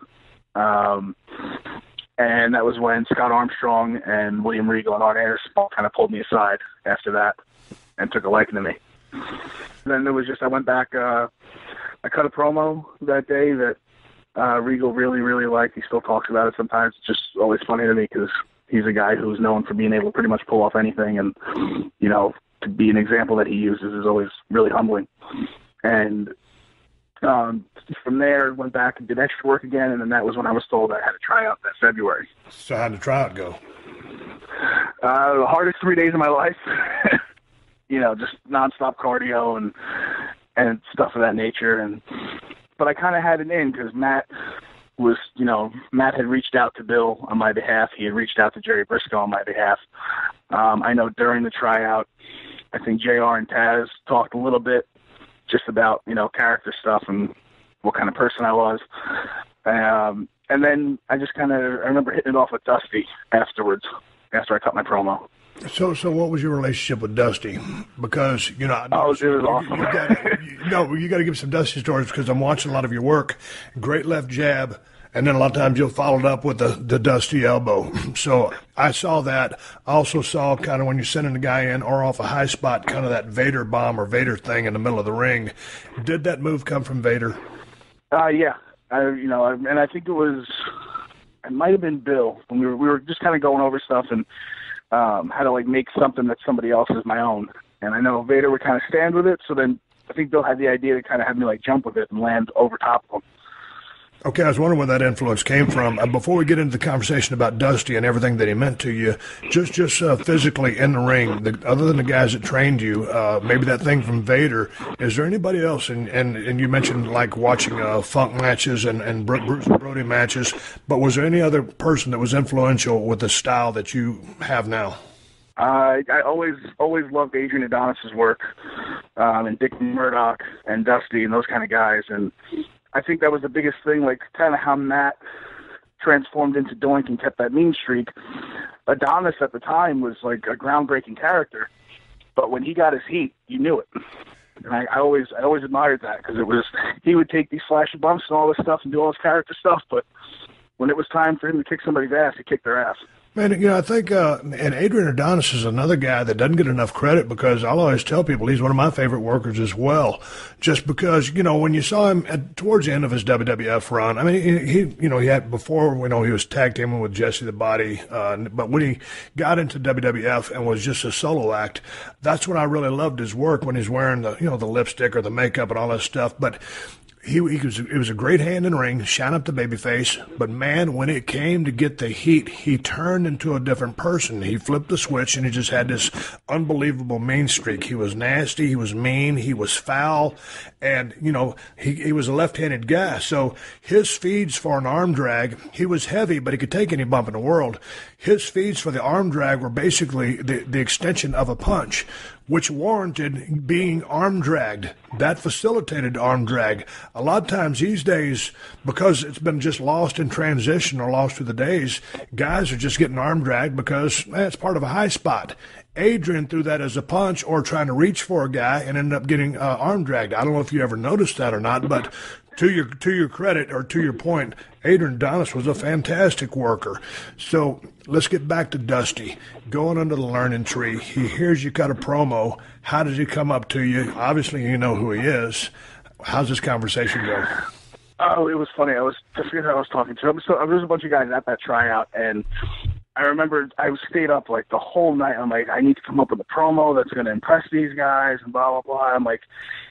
[SPEAKER 5] And that was when Scott Armstrong and William Regal and Art Anderson kind of pulled me aside after that and took a liking to me. Then there was just, I went back, I cut a promo that day that Regal really, really liked. He still talks about it sometimes. It's just always funny to me because he's a guy who's known for being able to pretty much pull off anything. And, you know, to be an example that he uses is always really humbling. And from there, went back and did extra work again, and then that was when I was told I had to try out that February.
[SPEAKER 1] So how did the tryout go?
[SPEAKER 5] The hardest 3 days of my life. You know, just nonstop cardio and stuff of that nature. But I kind of had it in because Matt had reached out to Bill on my behalf. He had reached out to Jerry Briscoe on my behalf. I know during the tryout, I think JR and Taz talked a little bit just about, you know, character stuff and what kind of person I was. And then I just I remember hitting it off with Dusty afterwards, after I cut my promo.
[SPEAKER 1] So what was your relationship with Dusty? Because, you know,
[SPEAKER 5] it was awesome.
[SPEAKER 1] You got to give some Dusty stories because I'm watching a lot of your work. Great left jab. And then a lot of times you'll follow it up with the Dusty elbow. So I saw that. I also saw kind of when you're sending the guy in or off a high spot, kind of that Vader bomb or Vader thing in the middle of the ring. Did that move come from Vader?
[SPEAKER 5] Yeah. And I think it might have been Bill. When we were just kind of going over stuff and how to, like, make something that somebody else is my own. And I know Vader would kind of stand with it. So then I think Bill had the idea to kind of have me, like, jump with it and land over top of him.
[SPEAKER 1] Okay, I was wondering where that influence came from. Before we get into the conversation about Dusty and everything that he meant to you, just physically in the ring, other than the guys that trained you, maybe that thing from Vader, is there anybody else, and you mentioned like watching Funk matches and Bruce and Brody matches, but was there any other person that was influential with the style that you have now?
[SPEAKER 5] I always loved Adrian Adonis's work, and Dick Murdoch and Dusty and those kind of guys, and I think that was the biggest thing, like kind of how Matt transformed into Doink and kept that mean streak. Adonis at the time was like a groundbreaking character, but when he got his heat, you knew it. And I always admired that because he would take these flashy bumps and all this stuff and do all his character stuff, but when it was time for him to kick somebody's ass, he kicked their ass.
[SPEAKER 1] Man, you know, I think, and Adrian Adonis is another guy that doesn't get enough credit because I'll always tell people he's one of my favorite workers as well. Just because, you know, when you saw him towards the end of his WWF run, I mean, he had before, he was tag teaming with Jesse the Body, but when he got into WWF and was just a solo act, that's when I really loved his work when he's wearing the lipstick or the makeup and all that stuff. But it was a great hand in the ring, shine up the babyface, but man, when it came to get the heat, he turned into a different person. He flipped the switch, and he just had this unbelievable mean streak. He was nasty, he was mean, he was foul, and, he was a left-handed guy, so his feeds for an arm drag, he was heavy, but he could take any bump in the world. His feeds for the arm drag were basically the extension of a punch, which warranted being arm dragged. That facilitated arm drag. A lot of times these days, because it's been just lost in transition or lost through the days, guys are just getting arm dragged because it's part of a high spot. Adrian threw that as a punch or trying to reach for a guy and ended up getting arm dragged. I don't know if you ever noticed that or not, but to your credit or to your point, Adrian Adonis was a fantastic worker. So let's get back to Dusty. Going under the learning tree, he hears you cut a promo. How did he come up to you? Obviously, you know who he is. How's this conversation go?
[SPEAKER 5] Oh, it was funny. I forget who I was talking to. So there was a bunch of guys at that tryout, and I remember I stayed up like the whole night. I'm like, I need to come up with a promo that's going to impress these guys and blah, blah, blah. I'm like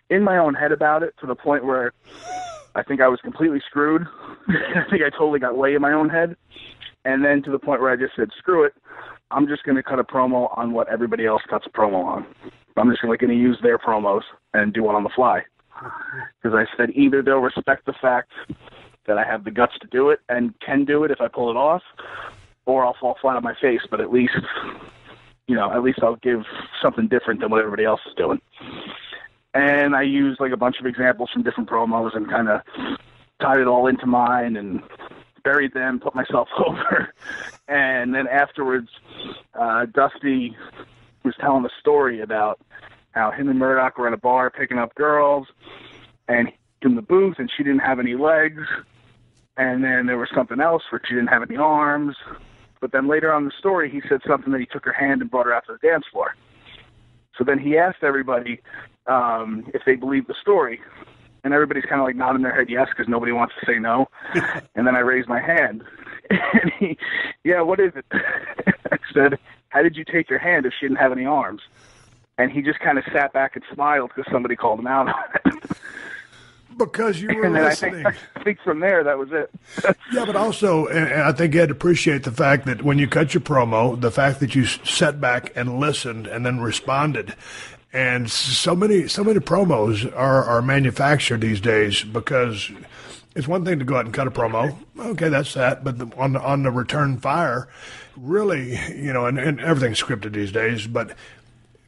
[SPEAKER 5] in my own head about it to the point where I think I was completely screwed. I think I totally got way in my own head. And then to the point where I just said, screw it. I'm just going to cut a promo on what everybody else cuts a promo on. I'm just going to use their promos and do it on the fly. Because I said either they'll respect the fact that I have the guts to do it and can do it if I pull it off, or I'll fall flat on my face, but at least I'll give something different than what everybody else is doing. And I used like a bunch of examples from different promos and kind of tied it all into mine and buried them, put myself over. And then afterwards, Dusty was telling a story about how him and Murdoch were at a bar picking up girls, and in the booth, and she didn't have any legs. And then there was something else where she didn't have any arms. But then later on in the story, he said something that he took her hand and brought her out to the dance floor. So then he asked everybody if they believed the story. And everybody's kind of like nodding their head yes, because nobody wants to say no. And then I raised my hand. And he, yeah, what is it? I said, how did you take your hand if she didn't have any arms? And he just kind of sat back and smiled because somebody called him out on it.
[SPEAKER 1] Because you were listening.
[SPEAKER 5] I think from there, that was it.
[SPEAKER 1] Yeah, but also, and I think you had to appreciate the fact that when you cut your promo, the fact that you sat back and listened and then responded. And so many promos are manufactured these days, because it's one thing to go out and cut a promo. Okay, that's that. But on the return fire, really, and everything's scripted these days, but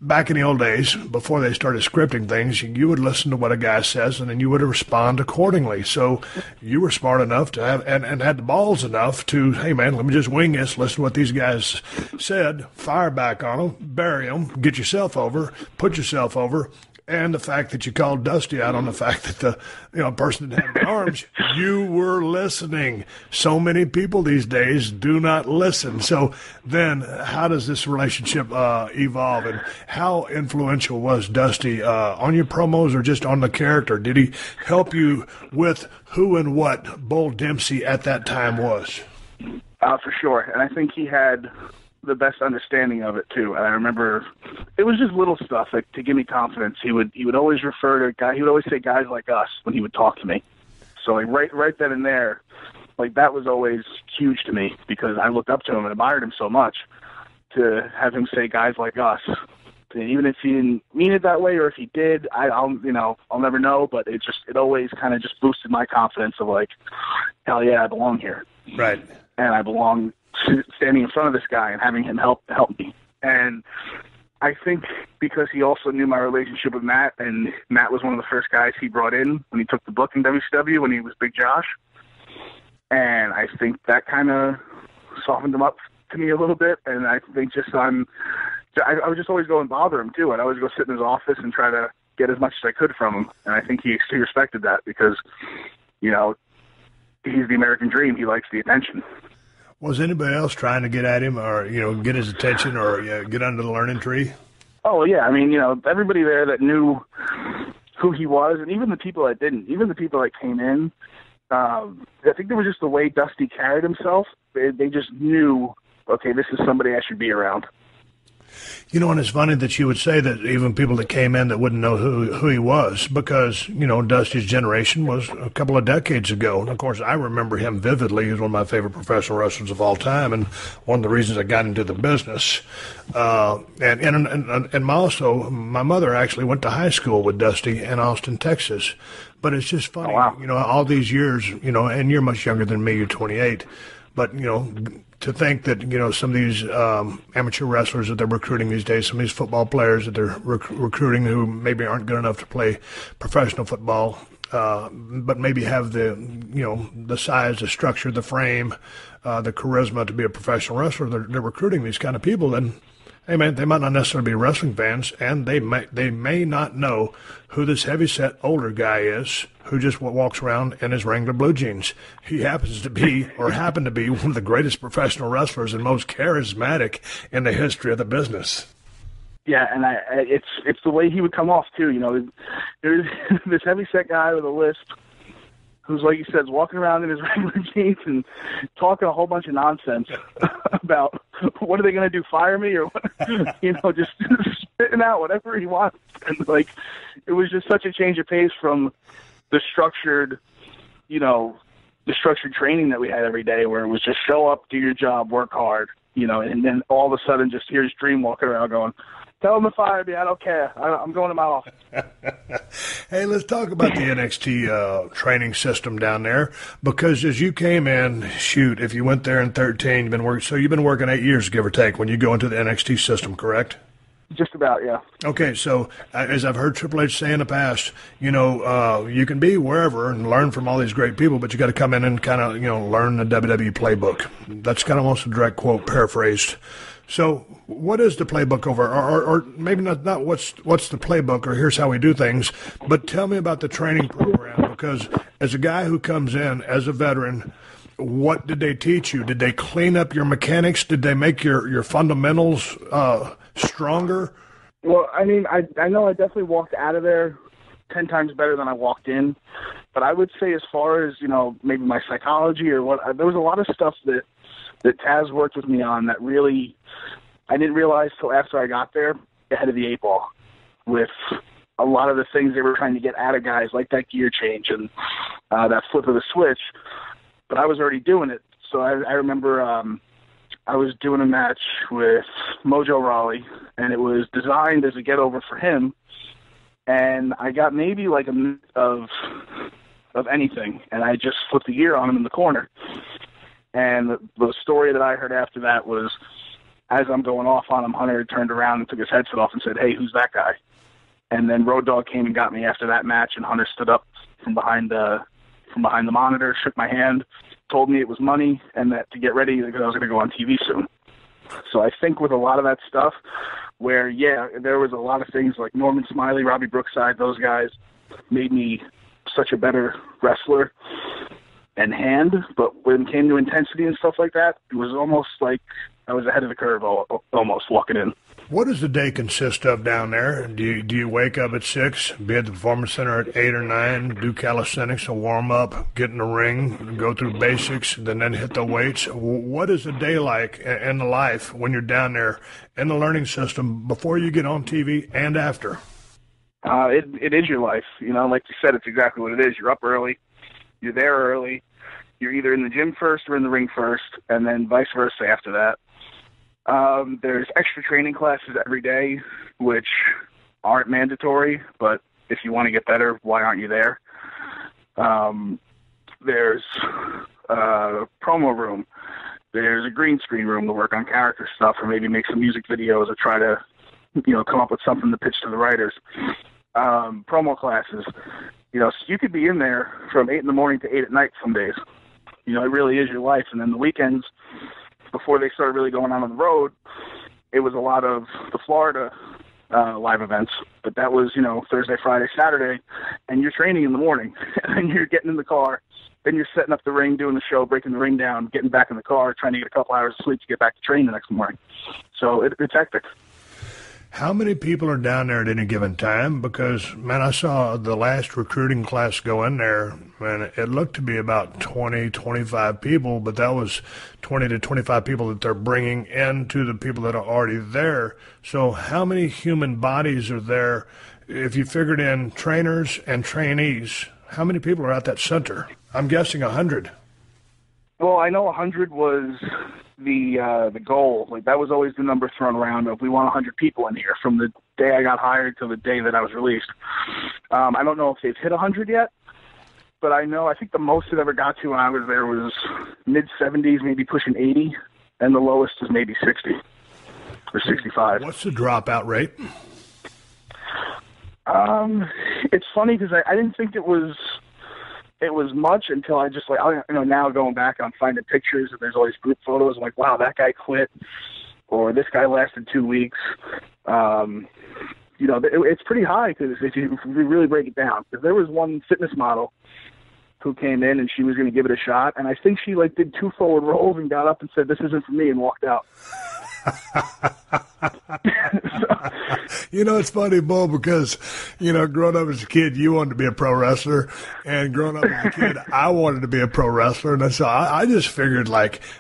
[SPEAKER 1] back in the old days, before they started scripting things, you would listen to what a guy says, and then you would respond accordingly. So you were smart enough to have, and had the balls enough to, hey, man, let me just wing this, listen to what these guys said, fire back on them, bury them, get yourself over, put yourself over. And the fact that you called Dusty out on the fact that the person didn't have the arms, you were listening. So many people these days do not listen. So then how does this relationship evolve, and how influential was Dusty on your promos or just on the character? Did he help you with who and what Bull Dempsey at that time was?
[SPEAKER 5] For sure. And I think he had the best understanding of it too. And I remember it was just little stuff like to give me confidence. He would always refer to a guy. He would always say guys like us when he would talk to me. So like right then and there, like that was always huge to me, because I looked up to him and admired him so much. To have him say guys like us, and even if he didn't mean it that way, or if he did, I'll never know. But it always kind of just boosted my confidence of like, hell yeah, I belong here.
[SPEAKER 1] Right.
[SPEAKER 5] And I belong standing in front of this guy and having him help me. And I think because he also knew my relationship with Matt, and Matt was one of the first guys he brought in when he took the book in WCW when he was Big Josh. And I think that kind of softened him up to me a little bit. And I think I would just always go and bother him too. I'd always go sit in his office and try to get as much as I could from him. And I think he respected that, because, he's the American dream. He likes the attention.
[SPEAKER 1] Was anybody else trying to get at him, or get his attention, or get under the learning tree?
[SPEAKER 5] Oh yeah, I mean, everybody there that knew who he was, and even the people that didn't, even the people that came in. I think there was just the way Dusty carried himself. They just knew, okay, this is somebody I should be around.
[SPEAKER 1] And it's funny that you would say that even people that came in that wouldn't know who he was, because, Dusty's generation was a couple of decades ago. And, of course, I remember him vividly. He was one of my favorite professional wrestlers of all time, and one of the reasons I got into the business. And also, my mother actually went to high school with Dusty in Austin, Texas. But it's just funny,
[SPEAKER 5] oh, wow.
[SPEAKER 1] All these years, and you're much younger than me, you're 28. But, to think that, some of these amateur wrestlers that they're recruiting these days, some of these football players that they're recruiting who maybe aren't good enough to play professional football, but maybe have the size, the structure, the frame, the charisma to be a professional wrestler, they're recruiting these kind of people. And, hey, man, they might not necessarily be wrestling fans, and they may not know who this heavy-set older guy is who just walks around in his Wrangler blue jeans. He happens to be, or happened to be, one of the greatest professional wrestlers and most charismatic in the history of the business.
[SPEAKER 5] Yeah, and it's the way he would come off, too. There's this heavy-set guy with a lisp who's, like you said, walking around in his Wrangler jeans and talking a whole bunch of nonsense about what are they going to do, fire me, or what? Just spitting out whatever he wants. And it was just such a change of pace from the structured training that we had every day, where it was just show up, do your job, work hard, and then all of a sudden just here's Dream walking around going, tell him to fire me. I don't care. I'm going to my office.
[SPEAKER 1] Hey, let's talk about the NXT training system down there, because as you came in, if you went there in 2013, you've been working 8 years, give or take, when you go into the NXT system, correct?
[SPEAKER 5] Just about, yeah.
[SPEAKER 1] Okay, so as I've heard Triple H say in the past, you can be wherever and learn from all these great people, but you got to come in and kind of, learn the WWE playbook. That's kind of almost a direct quote, paraphrased. So what is the playbook over, or maybe not what's the playbook, or here's how we do things, but tell me about the training program, because as a guy who comes in as a veteran, what did they teach you? Did they clean up your mechanics? Did they make your fundamentals stronger?
[SPEAKER 5] Well, I mean, I know I definitely walked out of there 10 times better than I walked in, but I would say as far as, maybe my psychology or there was a lot of stuff that Taz worked with me on that really I didn't realize till after I got there, ahead of the 8 ball, with a lot of the things they were trying to get out of guys, like that gear change and that flip of the switch. But I was already doing it. So I remember I was doing a match with Mojo Rawley, and it was designed as a get-over for him. And I got maybe like a minute of anything, and I just flipped the gear on him in the corner. And the story that I heard after that was, as I'm going off on him, Hunter turned around and took his headset off and said, "Hey, who's that guy?" And then Road Dogg came and got me after that match, and Hunter stood up from behind the monitor, shook my hand, told me it was money, and that to get ready because I was going to go on TV soon. So I think with a lot of that stuff, where, yeah, there was a lot of things like Norman Smiley, Robbie Brookside, those guys made me such a better wrestler and hand, but when it came to intensity and stuff like that, it was almost like I was ahead of the curve almost walking in.
[SPEAKER 1] What does the day consist of down there? Do you wake up at 6, be at the Performance Center at 8 or 9, do calisthenics, a warm-up, get in the ring, go through basics, then hit the weights? What is a day like in the life when you're down there in the learning system before you get on TV and after?
[SPEAKER 5] It is your life. Like you said, it's exactly what it is. You're up early. You're there early. You're either in the gym first or in the ring first, and then vice versa after that. There's extra training classes every day, which aren't mandatory, but if you want to get better, why aren't you there? There's a promo room. There's a green screen room to work on character stuff or maybe make some music videos or try to, come up with something to pitch to the writers. Promo classes. So you could be in there from 8 in the morning to 8 at night some days. It really is your life. And then the weekends, before they started really going on the road, it was a lot of the Florida live events. But that was, Thursday, Friday, Saturday, and you're training in the morning. And you're getting in the car. Then you're setting up the ring, doing the show, breaking the ring down, getting back in the car, trying to get a couple hours of sleep to get back to train the next morning. So it's hectic.
[SPEAKER 1] How many people are down there at any given time? Because, man, I saw the last recruiting class go in there, and it looked to be about 20, 25 people, but that was 20 to 25 people that they're bringing into the people that are already there. So how many human bodies are there? If you figured in trainers and trainees, how many people are at that center? I'm guessing 100.
[SPEAKER 5] Well, I know 100 was the goal. Like, that was always the number thrown around of we want 100 people in here from the day I got hired till the day that I was released. I don't know if they've hit 100 yet, but I think the most it ever got to when I was there was mid-70s, maybe pushing 80, and the lowest is maybe 60 or 65.
[SPEAKER 1] What's the dropout rate?
[SPEAKER 5] It's funny because I didn't think it was much until I just now going back, I'm finding pictures and there's all these group photos. I'm like, wow, that guy quit, or this guy lasted 2 weeks. It's pretty high because if you really break it down, because there was one fitness model who came in and she was going to give it a shot, and I think she did 2 forward rolls and got up and said, "This isn't for me," and walked out.
[SPEAKER 1] It's funny, Bo, because, growing up as a kid, you wanted to be a pro wrestler, and growing up as a kid, I wanted to be a pro wrestler, and so I just figured,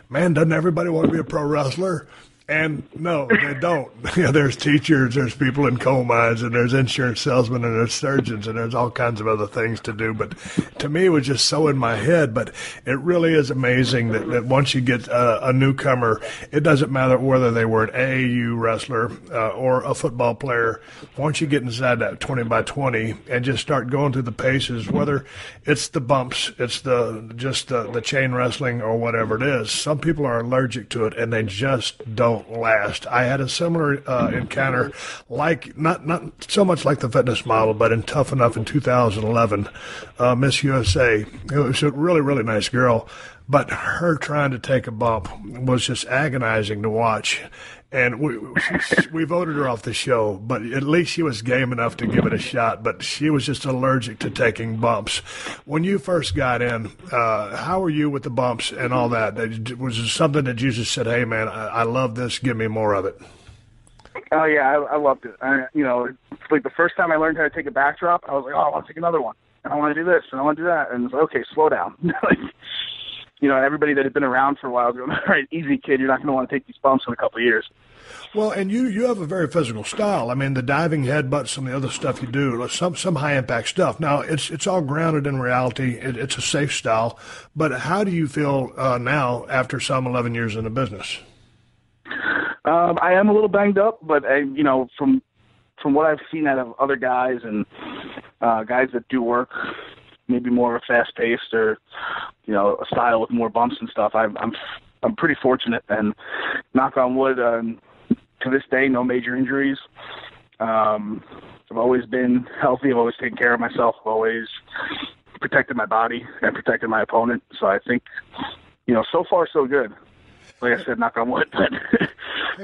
[SPEAKER 1] man, doesn't everybody want to be a pro wrestler? And no, they don't. There's teachers, there's people in coal mines, and there's insurance salesmen, and there's surgeons, and there's all kinds of other things to do. But to me, it was just so in my head. But it really is amazing that once you get a newcomer, it doesn't matter whether they were an AAU wrestler or a football player. Once you get inside that 20 by 20 and just start going through the paces, whether it's the bumps, it's the chain wrestling or whatever it is, some people are allergic to it, and they just don't last. I had a similar encounter, not so much like the fitness model, but in Tough Enough in 2011, Miss USA. It was a really, really nice girl, but her trying to take a bump was just agonizing to watch. And we voted her off the show, but at least she was game enough to give it a shot. But she was just allergic to taking bumps. When you first got in, how were you with the bumps and all that? Was it something that you just said, "Hey, man, I love this. Give me more of it"?
[SPEAKER 5] Oh yeah, I loved it. It's like the first time I learned how to take a backdrop, I was like, oh, I want to take another one. And I want to do this, and I want to do that. And it's like, okay, slow down. Everybody that had been around for a while going, all right, easy, kid. You're not going to want to take these bumps in a couple of years.
[SPEAKER 1] Well, and you have a very physical style. I mean, the diving headbutts, some of the other stuff you do, some high-impact stuff. Now, it's all grounded in reality. It's a safe style. But how do you feel now after some 11 years in the business?
[SPEAKER 5] I am a little banged up, but, from what I've seen out of other guys and guys that do work maybe more of a fast-paced or, a style with more bumps and stuff, I'm pretty fortunate. And knock on wood, to this day, no major injuries. I've always been healthy. I've always taken care of myself. I've always protected my body and protected my opponent. So I think, so far so good. Like I said, knock on wood,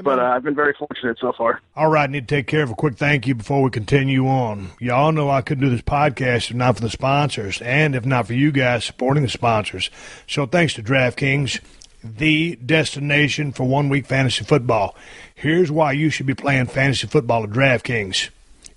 [SPEAKER 5] but I've been very fortunate so far.
[SPEAKER 1] All right, I need to take care of a quick thank you before we continue on. Y'all know I couldn't do this podcast if not for the sponsors, and if not for you guys supporting the sponsors. So thanks to DraftKings, the destination for 1 week fantasy football. Here's why you should be playing fantasy football at DraftKings.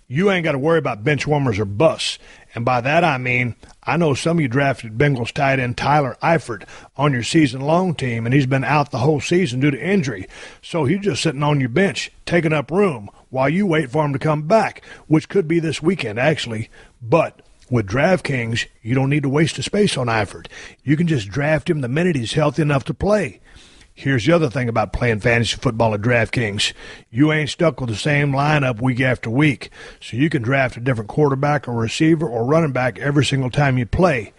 [SPEAKER 1] You ain't got to worry about bench warmers or busts. And by that I mean, I know some of you drafted Bengals tight end Tyler Eifert on your season-long team, and he's been out the whole season due to injury. So he's just sitting on your bench, taking up room while you wait for him to come back, which could be this weekend, actually. But with DraftKings, you don't need to waste the space on Eifert. You can just draft him the minute he's healthy enough to play. Here's the other thing about playing fantasy football at DraftKings. You ain't stuck with the same lineup week after week, so you can draft a different quarterback or receiver or running back every single time you play.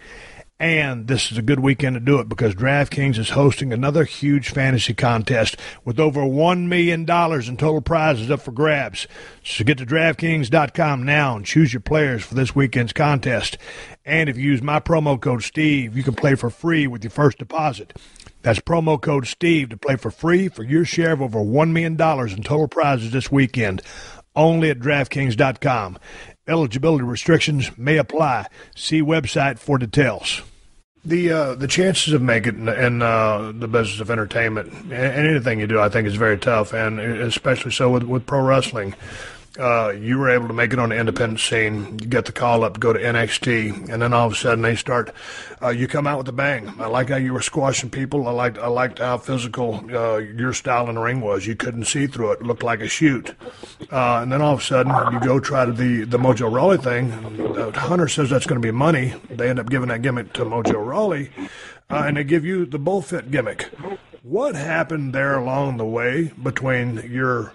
[SPEAKER 1] And this is a good weekend to do it because DraftKings is hosting another huge fantasy contest with over $1 million in total prizes up for grabs. So get to DraftKings.com now and choose your players for this weekend's contest. And if you use my promo code Steve, you can play for free with your first deposit. That's promo code Steve to play for free for your share of over $1 million in total prizes this weekend, only at DraftKings.com. Eligibility restrictions may apply. See website for details. The chances of making it in the business of entertainment and anything you do, I think, is very tough, and especially so with pro wrestling. You were able to make it on the independent scene. You get the call up to go to NXT, and then all of a sudden they start. You come out with a bang. I like how you were squashing people. I liked how physical your style in the ring was. You couldn't see through it. It looked like a shoot. And then all of a sudden you go try to the Mojo Rawley thing. Hunter says that's going to be money. They end up giving that gimmick to Mojo Rawley, and they give you the bullfit gimmick. What happened there along the way between your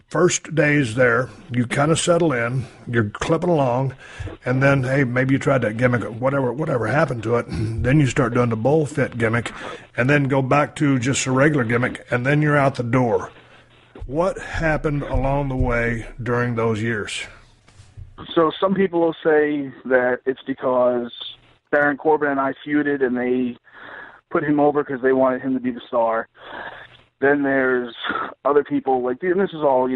[SPEAKER 1] first days there, you kind of settle in, you're clipping along, and then, hey, maybe you tried that gimmick, whatever happened to it, and then you start doing the bullfit gimmick, and then go back to just a regular gimmick, and then you're out the door. What happened along the way during those years?
[SPEAKER 5] So some people will say that it's because Baron Corbin and I feuded, and they put him over because they wanted him to be the star. Then there's other people, and this is all,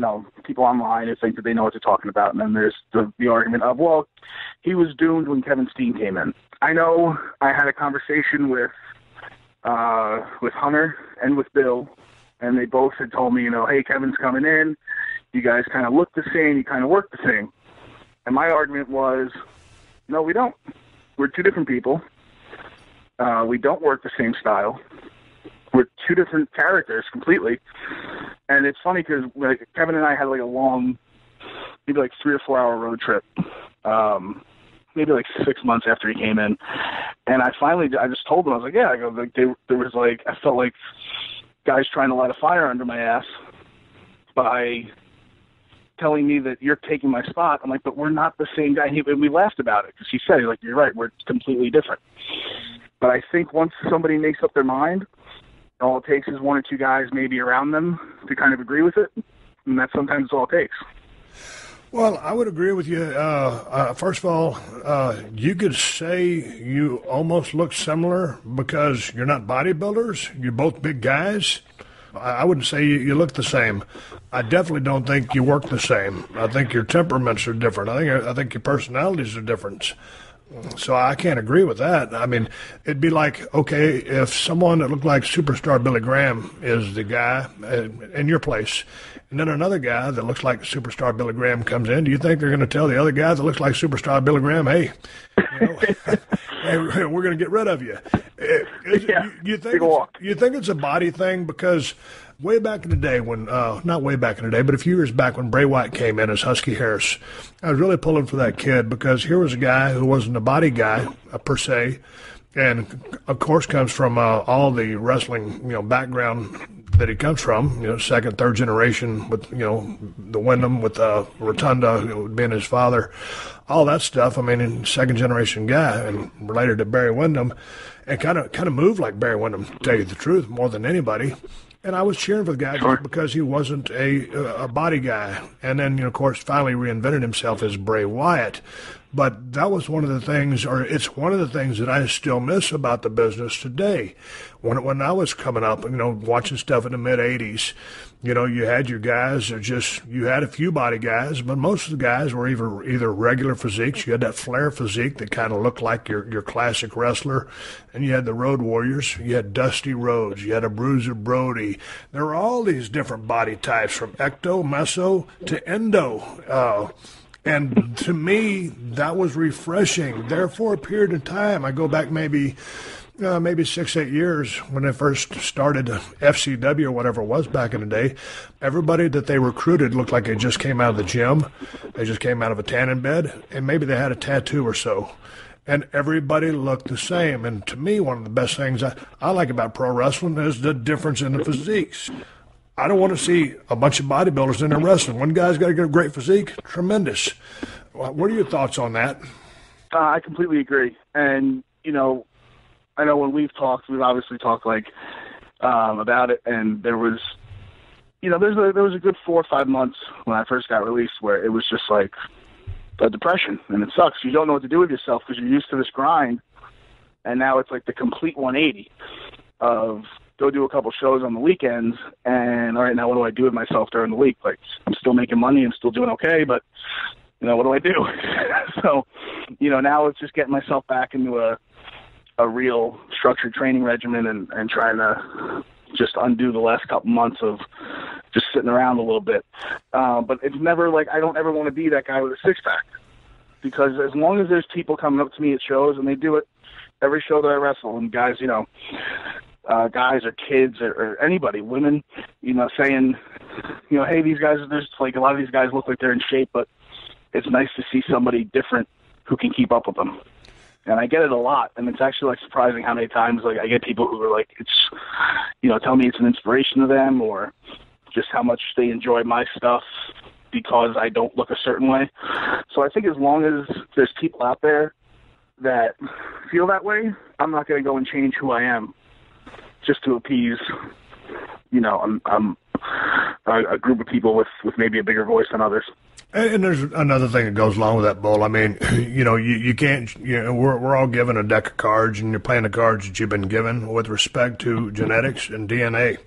[SPEAKER 5] people online who think that they know what they're talking about. And then there's the argument of, well, he was doomed when Kevin Steen came in. I know I had a conversation with Hunter and with Bill, and they both had told me, hey, Kevin's coming in. You guys kind of look the same. You kind of work the same. And my argument was, no, we don't. We're two different people. We don't work the same style. We're two different characters completely. And it's funny because Kevin and I had a long, maybe 3 or 4 hour road trip, maybe 6 months after he came in. And I just told him, I was like, yeah, there was I felt like guys trying to light a fire under my ass by telling me that you're taking my spot. I'm like, but we're not the same guy. And we laughed about it because he said, you're right, we're completely different. But I think once somebody makes up their mind, all it takes is 1 or 2 guys maybe around them to kind of agree with it, and that's sometimes all it takes.
[SPEAKER 1] Well, I would agree with you. First of all, you could say you almost look similar because you're not bodybuilders. You're both big guys. I wouldn't say you look the same. I definitely don't think you work the same. I think your temperaments are different. I think your personalities are different. So I can't agree with that. I mean, it'd be like, okay, if someone that looked like superstar Billy Graham is the guy in your place, and then another guy that looks like superstar Billy Graham comes in, do you think they're going to tell the other guy that looks like superstar Billy Graham, hey, hey, we're going to get rid of you? You think it's a body thing? Because way back in the day when, not way back in the day, but a few years back when Bray Wyatt came in as Husky Harris, I was really pulling for that kid because here was a guy who wasn't a body guy per se, and of course comes from all the wrestling, background that he comes from, second, third generation with, the Wyndham with Rotunda being his father, all that stuff. I mean, second generation guy and related to Barry Windham, and kind of moved like Barry Windham, to tell you the truth, more than anybody. And I was cheering for the guy just because he wasn't a body guy. And then, of course, finally reinvented himself as Bray Wyatt. But that was one of the things, or it's one of the things that I still miss about the business today. When I was coming up, watching stuff in the mid-'80s, you had your guys you had a few body guys, but most of the guys were either regular physiques. You had that flare physique that kind of looked like your classic wrestler. And you had the Road Warriors. You had Dusty Rhodes. You had a Bruiser Brody. There were all these different body types from ecto, meso to endo. And to me, that was refreshing. There for a period of time, I go back maybe 6-8 years when they first started FCW or whatever it was back in the day. Everybody that they recruited looked like they just came out of the gym. They just came out of a tanning bed, and maybe they had a tattoo or so. And everybody looked the same. And to me, one of the best things I like about pro wrestling is the difference in the physiques. I don't want to see a bunch of bodybuilders in there wrestling. One guy's got a great physique, tremendous. What are your thoughts on that?
[SPEAKER 5] I completely agree. And, I know when we've obviously talked about it, and there was, there was a good 4 or 5 months when I first got released where it was just like a depression, and it sucks. You don't know what to do with yourself because you're used to this grind, and now it's like the complete 180 of go do a couple shows on the weekends, and all right, now what do I do with myself during the week? Like, I'm still making money, I'm still doing okay, but what do I do? So, now it's just getting myself back into a real structured training regimen and trying to just undo the last couple months of just sitting around a little bit. But it's never like I don't ever want to be that guy with a six-pack, because as long as there's people coming up to me at shows, and they do it every show that I wrestle, and guys, guys or kids or anybody, women, saying, hey, these guys, there's like a lot of these guys look like they're in shape, but it's nice to see somebody different who can keep up with them. And I get it a lot, and it's actually surprising how many times I get people who are like, it's, tell me it's an inspiration to them, or just how much they enjoy my stuff because I don't look a certain way. So I think as long as there's people out there that feel that way, I'm not going to go and change who I am just to appease, I'm a group of people with maybe a bigger voice than others.
[SPEAKER 1] And there's another thing that goes along with that, Bull. I mean, you can't, we're all given a deck of cards, and you're playing the cards that you've been given with respect to genetics and DNA.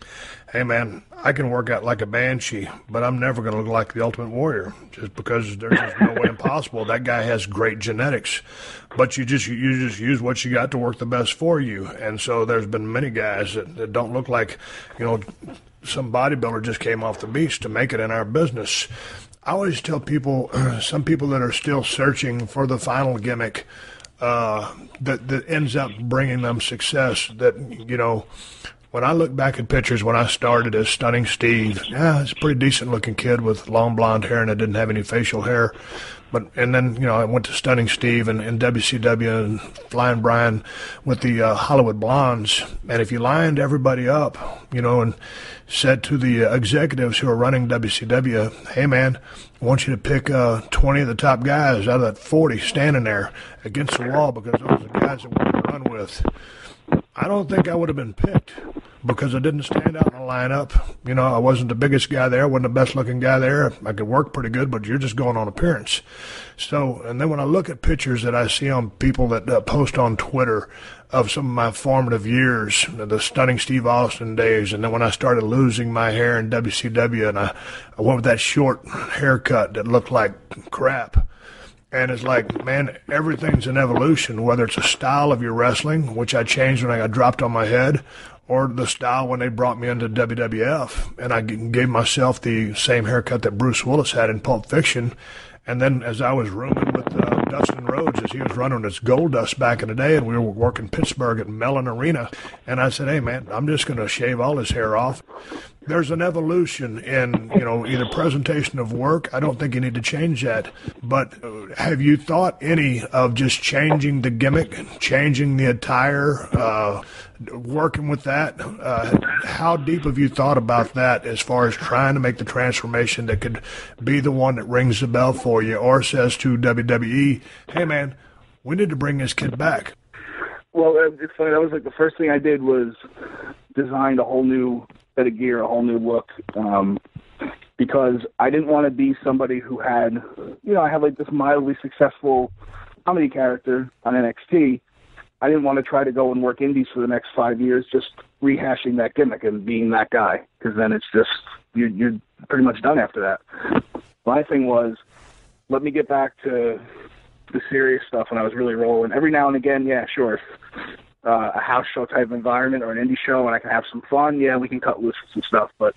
[SPEAKER 1] Hey, man, I can work out like a banshee, but I'm never going to look like the Ultimate Warrior just because there's just no way impossible. That guy has great genetics, but you just use what you got to work the best for you. And so there's been many guys that don't look like, some bodybuilder just came off the beach to make it in our business. I always tell people, some people that are still searching for the final gimmick that ends up bringing them success, that, when I look back at pictures when I started as Stunning Steve, it's a pretty decent-looking kid with long blonde hair, and I didn't have any facial hair. And then, I went to Stunning Steve and WCW and Flying Brian with the Hollywood Blondes. And if you lined everybody up, and said to the executives who are running WCW, hey, man, I want you to pick 20 of the top guys out of that 40 standing there against the wall because those are the guys that we're going to run with, I don't think I would have been picked. because I didn't stand out in the lineup. You know, I wasn't the biggest guy there, wasn't the best looking guy there. I could work pretty good, but you're just going on appearance. So, and then when I look at pictures that I see on people that post on Twitter of some of my formative years, the stunning Steve Austin days, and then when I started losing my hair in WCW, and I went with that short haircut that looked like crap. And it's like, man, everything's an evolution, whether it's a style of your wrestling, which I changed when I got dropped on my head, or the style when they brought me into WWF. And I gave myself the same haircut that Bruce Willis had in Pulp Fiction. And then as I was rooming with Dustin Rhodes, as he was running his Goldust back in the day, and we were working Pittsburgh at Mellon Arena, and I said, hey, man, I'm just going to shave all this hair off. There's an evolution in, you know, either presentation of work. I don't think you need to change that. But have you thought any of just changing the gimmick, changing the attire, working with that? How deep have you thought about that as far as trying to make the transformation that could be the one that rings the bell for you or says to WWE, hey, man, we need to bring this kid back?
[SPEAKER 5] Well, it's funny. That was like the first thing I did was designed a whole new set of gear, a whole new look, because I didn't want to be somebody who had, you know, I had like this mildly successful comedy character on NXT. I didn't want to try to go and work indies for the next 5 years just rehashing that gimmick and being that guy, because then it's just, you're pretty much done after that. My thing was, let me get back to the serious stuff when I was really rolling. Every now and again, yeah, sure, a house show type environment or an indie show and I can have some fun, yeah, we can cut loose with some stuff. But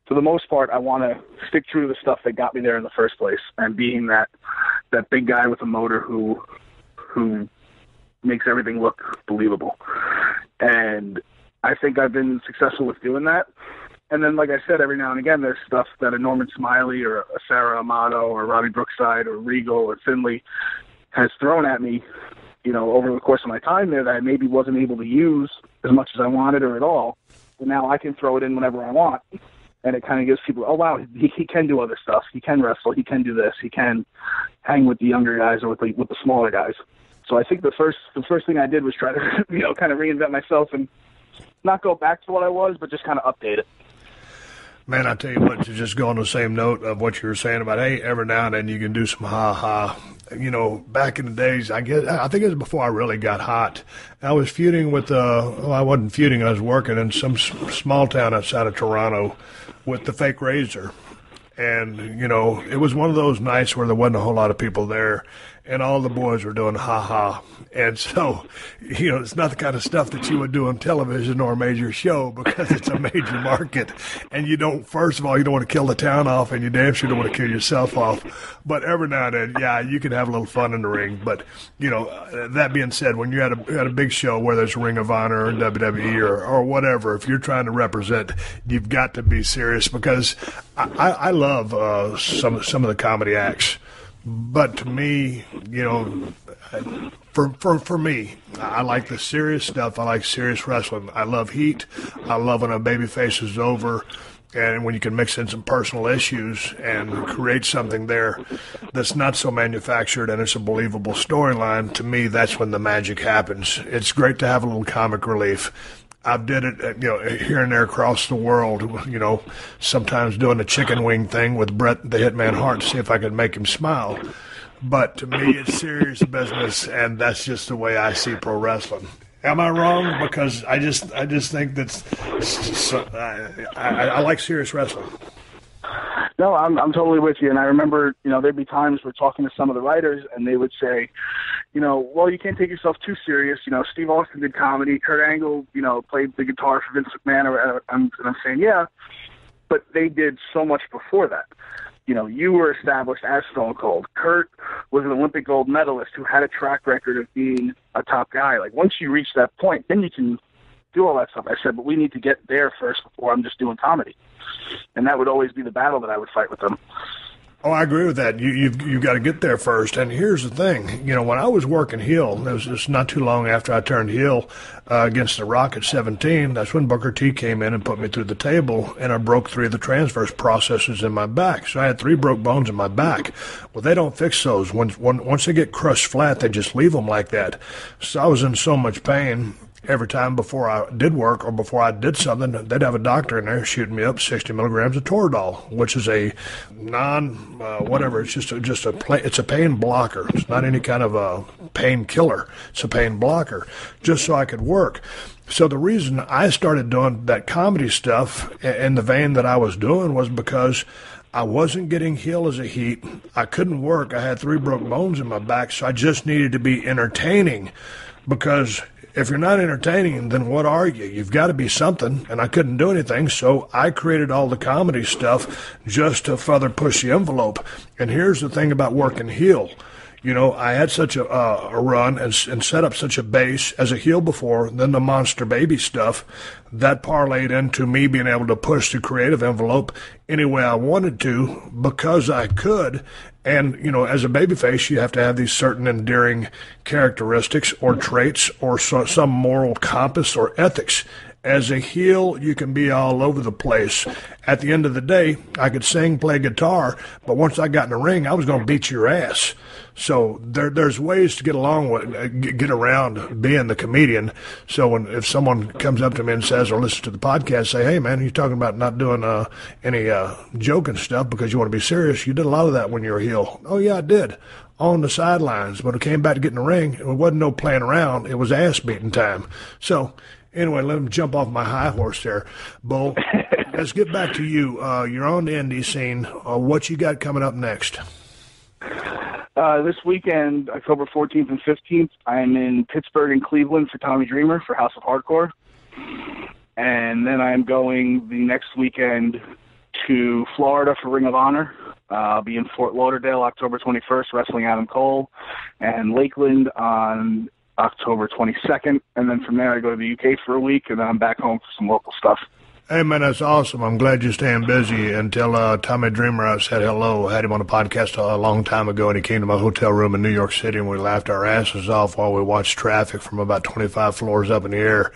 [SPEAKER 5] for the most part, I want to stick true to the stuff that got me there in the first place, and being that big guy with a motor who makes everything look believable. And I think I've been successful with doing that. And then, like I said, every now and again, there's stuff that a Norman Smiley or a Sarah Amato or Robbie Brookside or Regal or Finley has thrown at me, you know, over the course of my time there that I maybe wasn't able to use as much as I wanted or at all. But now I can throw it in whenever I want. And it kind of gives people, oh, wow, he can do other stuff. He can wrestle. He can do this. He can hang with the younger guys or with the smaller guys. So I think the first thing I did was try to, you know, kind of reinvent myself and not go back to what I was, but just kind of update it.
[SPEAKER 1] Man, I tell you what, to just go on the same note of what you were saying about, hey, every now and then you can do some ha-ha. You know, back in the days, I think it was before I really got hot. I was feuding with, I wasn't feuding, I was working in some small town outside of Toronto with the Fake Razor. And, you know, it was one of those nights where there wasn't a whole lot of people there, and all the boys were doing ha-ha. And so, you know, it's not the kind of stuff that you would do on television or a major show, because it's a major market. And you don't, first of all, you don't want to kill the town off, and you damn sure don't want to kill yourself off. But every now and then, yeah, you can have a little fun in the ring. But, you know, that being said, when you're at a big show, whether it's Ring of Honor or WWE or whatever, if you're trying to represent, you've got to be serious, because I love some of the comedy acts. But to me, you know, for me, I like the serious stuff. I like serious wrestling. I love heat. I love when a babyface is over, and when you can mix in some personal issues and create something there that's not so manufactured and it's a believable storyline. To me, that's when the magic happens. It's great to have a little comic relief. I've did it, you know, here and there across the world, you know, sometimes doing the chicken wing thing with Bret the Hitman Hart to see if I could make him smile. But to me, it's serious business, and that's just the way I see pro wrestling. Am I wrong? Because I just think that's I like serious wrestling.
[SPEAKER 5] No, I'm totally with you. And I remember, you know, there'd be times we're talking to some of the writers, and they would say, you know, well, you can't take yourself too serious. You know, Steve Austin did comedy. Kurt Angle, you know, played the guitar for Vince McMahon. And I'm saying, yeah, but they did so much before that. You know, you were established as Stone Cold. Kurt was an Olympic gold medalist who had a track record of being a top guy. Like, once you reach that point, then you can do all that stuff. I said, but we need to get there first before I'm just doing comedy. And that would always be the battle that I would fight with them.
[SPEAKER 1] Oh, I agree with that. You've got to get there first. And here's the thing. You know, when I was working heel, it was just not too long after I turned heel against The Rock at 17, that's when Booker T came in and put me through the table, and I broke 3 of the transverse processes in my back. So I had 3 broke bones in my back. Well, they don't fix those. Once they get crushed flat, they just leave them like that. So I was in so much pain. every time before I did work or before I did something, they'd have a doctor in there shooting me up 60 milligrams of Toradol, which is a whatever. It's it's a pain blocker. It's not any kind of a painkiller. It's a pain blocker, just so I could work. So the reason I started doing that comedy stuff in the vein that I was doing was because I wasn't getting healed as a heat. I couldn't work. I had 3 broke bones in my back, so I just needed to be entertaining, because if you're not entertaining, then what are you? You've got to be something, and I couldn't do anything, so I created all the comedy stuff just to further push the envelope. And here's the thing about working heel. You know, I had such a run and set up such a base as a heel before, then the Monster Baby stuff, that parlayed into me being able to push the creative envelope any way I wanted to, because I could. And, you know, as a babyface, you have to have these certain endearing characteristics or traits or some moral compass or ethics. As a heel, you can be all over the place. At the end of the day, I could sing, play guitar, but once I got in the ring, I was going to beat your ass. So there's ways to get along with, get around being the comedian. So if someone comes up to me and says, or listens to the podcast, say, hey, man, you're talking about not doing any joking stuff because you want to be serious. You did a lot of that when you were a heel. Oh, yeah, I did. On the sidelines. When it came back to get in the ring, it wasn't no playing around. It was ass-beating time. So anyway, let him jump off my high horse there, Bull. Let's get back to you. You're on the indie scene. What you got coming up next?
[SPEAKER 5] This weekend, October 14th and 15th, I'm in Pittsburgh and Cleveland for Tommy Dreamer for House of Hardcore. And then I'm going the next weekend to Florida for Ring of Honor. I'll be in Fort Lauderdale October 21st, wrestling Adam Cole, and Lakeland on October 22nd. And then from there, I go to the UK for a week, and then I'm back home for some local stuff.
[SPEAKER 1] Hey, man, that's awesome. I'm glad you're staying busy. Until Tommy Dreamer, I said hello. I had him on a podcast a long time ago, and he came to my hotel room in New York City, and we laughed our asses off while we watched traffic from about 25 floors up in the air.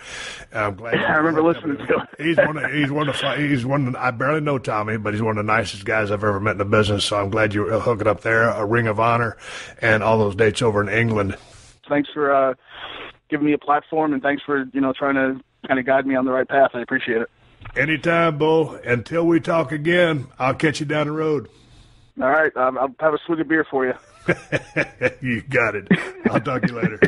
[SPEAKER 1] I'm glad.
[SPEAKER 5] I remember listening to him.
[SPEAKER 1] He's one of I barely know Tommy, but he's one of the nicest guys I've ever met in the business, so I'm glad you're hooking up there, a Ring of Honor, and all those dates over in England.
[SPEAKER 5] Thanks for giving me a platform, and thanks for, trying to kind of guide me on the right path. I appreciate it.
[SPEAKER 1] Anytime, Bo. Until we talk again, I'll catch you down the road.
[SPEAKER 5] All right. I'll have a swig of beer for you.
[SPEAKER 1] You got it. I'll talk to you later.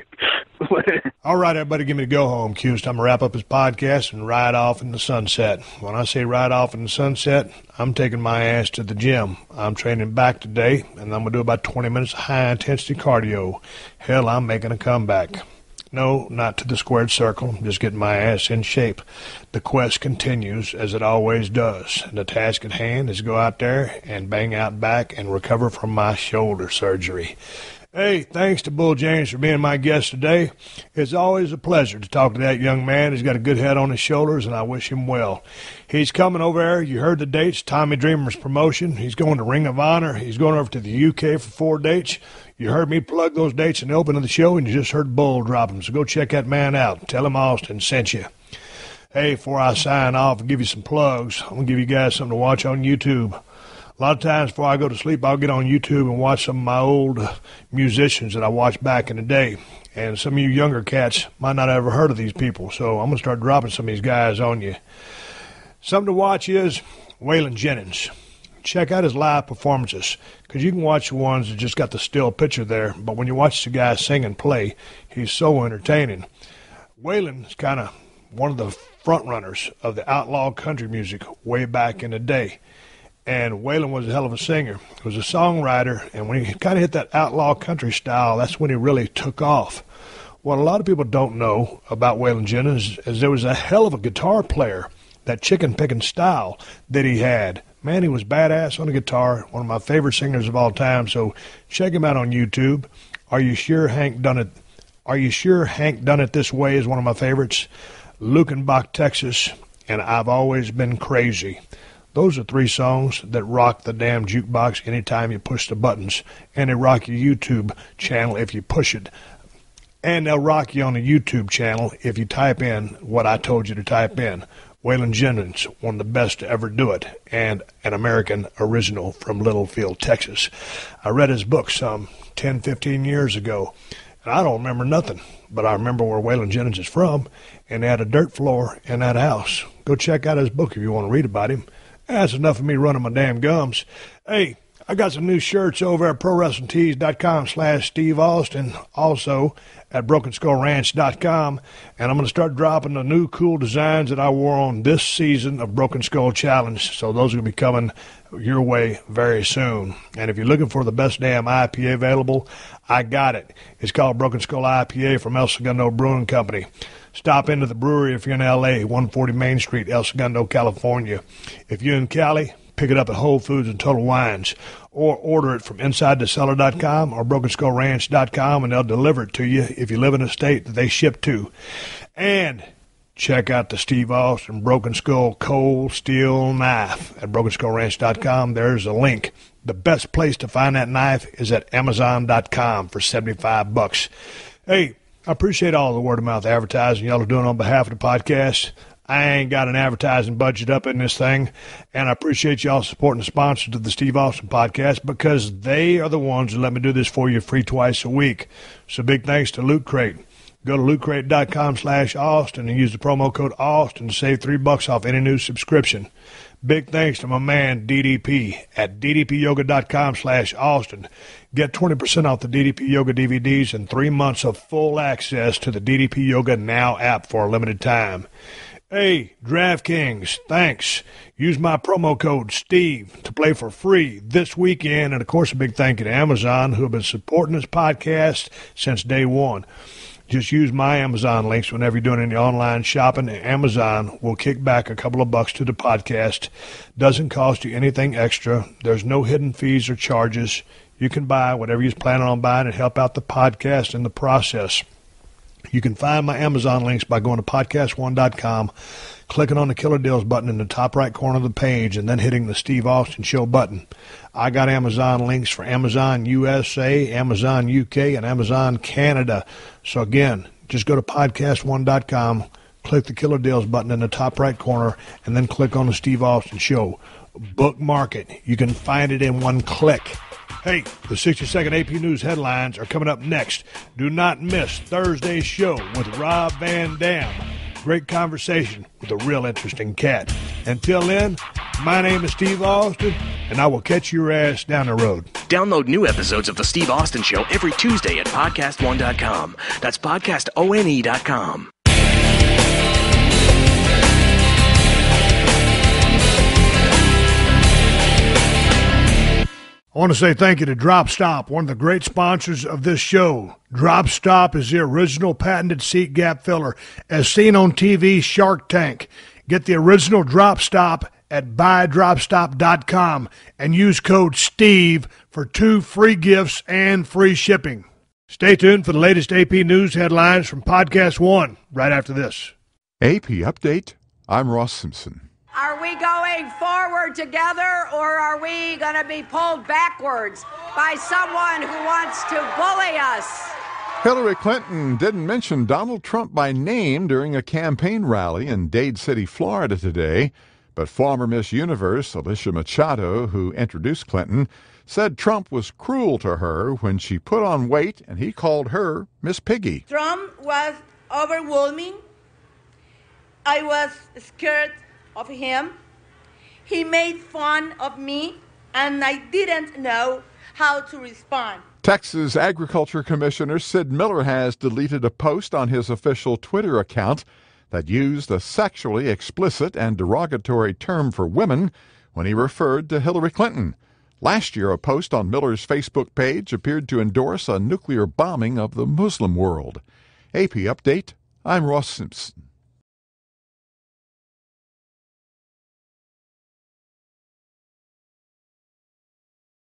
[SPEAKER 5] Later.
[SPEAKER 1] All right, everybody, give me the go-home cue. It's time to wrap up his podcast and ride off in the sunset. When I say ride off in the sunset, I'm taking my ass to the gym. I'm training back today, and I'm going to do about 20 minutes of high-intensity cardio. Hell, I'm making a comeback. No, not to the squared circle. I'm just getting my ass in shape. The quest continues, as it always does. The task at hand is to go out there and bang out back and recover from my shoulder surgery. Hey, thanks to Bull James for being my guest today. It's always a pleasure to talk to that young man. He's got a good head on his shoulders, and I wish him well. He's coming over there. You heard the dates, Tommy Dreamer's promotion. He's going to Ring of Honor. He's going over to the UK for 4 dates. You heard me plug those dates in the open of the show, and you just heard Bull drop them. So go check that man out. Tell him Austin sent you. Hey, before I sign off and give you some plugs, I'm going to give you guys something to watch on YouTube. A lot of times before I go to sleep, I'll get on YouTube and watch some of my old musicians that I watched back in the day. And some of you younger cats might not have ever heard of these people, so I'm going to start dropping some of these guys on you. Something to watch is Waylon Jennings. Check out his live performances, because you can watch the ones that just got the still picture there, but when you watch the guy sing and play, he's so entertaining. Waylon is kind of one of the front runners of the outlaw country music way back in the day. And Waylon was a hell of a singer. He was a songwriter, and when he kind of hit that outlaw country style, that's when he really took off. What a lot of people don't know about Waylon Jennings is there was a hell of a guitar player, that chicken-picking style that he had. Man, he was badass on the guitar, one of my favorite singers of all time, so check him out on YouTube. Are You Sure Hank Done It? Are You Sure Hank Done It This Way is one of my favorites. Lukenbach, Texas, and I've Always Been Crazy. Those are 3 songs that rock the damn jukebox anytime you push the buttons, and they rock your YouTube channel if you push it. And they'll rock you on the YouTube channel if you type in what I told you to type in. Waylon Jennings, one of the best to ever do it, and an American original from Littlefield, Texas. I read his book some 10, 15 years ago. And I don't remember nothing, but I remember where Waylon Jennings is from, and they had a dirt floor in that house. Go check out his book if you want to read about him. That's enough of me running my damn gums. Hey, I got some new shirts over at ProWrestlingTees.com/Steve Austin, also at BrokenSkullRanch.com, and I'm going to start dropping the new cool designs that I wore on this season of Broken Skull Challenge, so those are going to be coming your way very soon. And if you're looking for the best damn IPA available, I got it. It's called Broken Skull IPA from El Segundo Brewing Company. Stop into the brewery if you're in L.A., 140 Main Street, El Segundo, California. If you're in Cali, pick it up at Whole Foods and Total Wines, or order it from InsideTheCellar.com or BrokenSkullRanch.com, and they'll deliver it to you if you live in a state that they ship to. And check out the Steve Austin Broken Skull Cold Steel Knife at BrokenSkullRanch.com. There's a link. The best place to find that knife is at Amazon.com for $75. Hey, I appreciate all the word-of-mouth advertising y'all are doing on behalf of the podcast. I ain't got an advertising budget up in this thing, and I appreciate y'all supporting the sponsors of the Steve Austin podcast because they are the ones that let me do this for you free twice a week. So big thanks to Loot Crate. Go to lootcrate.com/Austin and use the promo code Austin to save $3 off any new subscription. Big thanks to my man DDP at ddpyoga.com/Austin. Get 20% off the DDP Yoga DVDs and 3 months of full access to the DDP Yoga Now app for a limited time. Hey, DraftKings, thanks. Use my promo code STEVE to play for free this weekend. And, of course, a big thank you to Amazon, who have been supporting this podcast since day one. Just use my Amazon links whenever you're doing any online shopping. Amazon will kick back a couple of bucks to the podcast. Doesn't cost you anything extra. There's no hidden fees or charges. You can buy whatever you're planning on buying and help out the podcast in the process. You can find my Amazon links by going to podcast1.com, clicking on the Killer Deals button in the top right corner of the page, and then hitting the Steve Austin Show button. I got Amazon links for Amazon USA, Amazon UK, and Amazon Canada. So again, just go to podcast1.com, click the Killer Deals button in the top right corner, and then click on the Steve Austin Show. Bookmark it. You can find it in one click. Hey, the 60-second AP News headlines are coming up next. Do not miss Thursday's show with Rob Van Dam. Great conversation with a real interesting cat. Until then, my name is Steve Austin, and I will catch your ass down the road.
[SPEAKER 2] Download new episodes of The Steve Austin Show every Tuesday at podcastone.com. That's podcastone.com.
[SPEAKER 1] I want to say thank you to Drop Stop, one of the great sponsors of this show. Drop Stop is the original patented seat gap filler, as seen on TV Shark Tank. Get the original Drop Stop at buydropstop.com and use code STEVE for 2 free gifts and free shipping. Stay tuned for the latest AP News headlines from Podcast One right after this.
[SPEAKER 6] AP Update, I'm Ross Simpson.
[SPEAKER 7] Are we going forward together, or are we going to be pulled backwards by someone who wants to bully us?
[SPEAKER 6] Hillary Clinton didn't mention Donald Trump by name during a campaign rally in Dade City, Florida today, but former Miss Universe Alicia Machado, who introduced Clinton, said Trump was cruel to her when she put on weight and he called her Miss Piggy.
[SPEAKER 8] Trump was overwhelming. I was scared of him. He made fun of me, and I didn't know how to respond.
[SPEAKER 6] Texas Agriculture Commissioner Sid Miller has deleted a post on his official Twitter account that used a sexually explicit and derogatory term for women when he referred to Hillary Clinton. Last year, a post on Miller's Facebook page appeared to endorse a nuclear bombing of the Muslim world. AP Update, I'm Ross Simpson.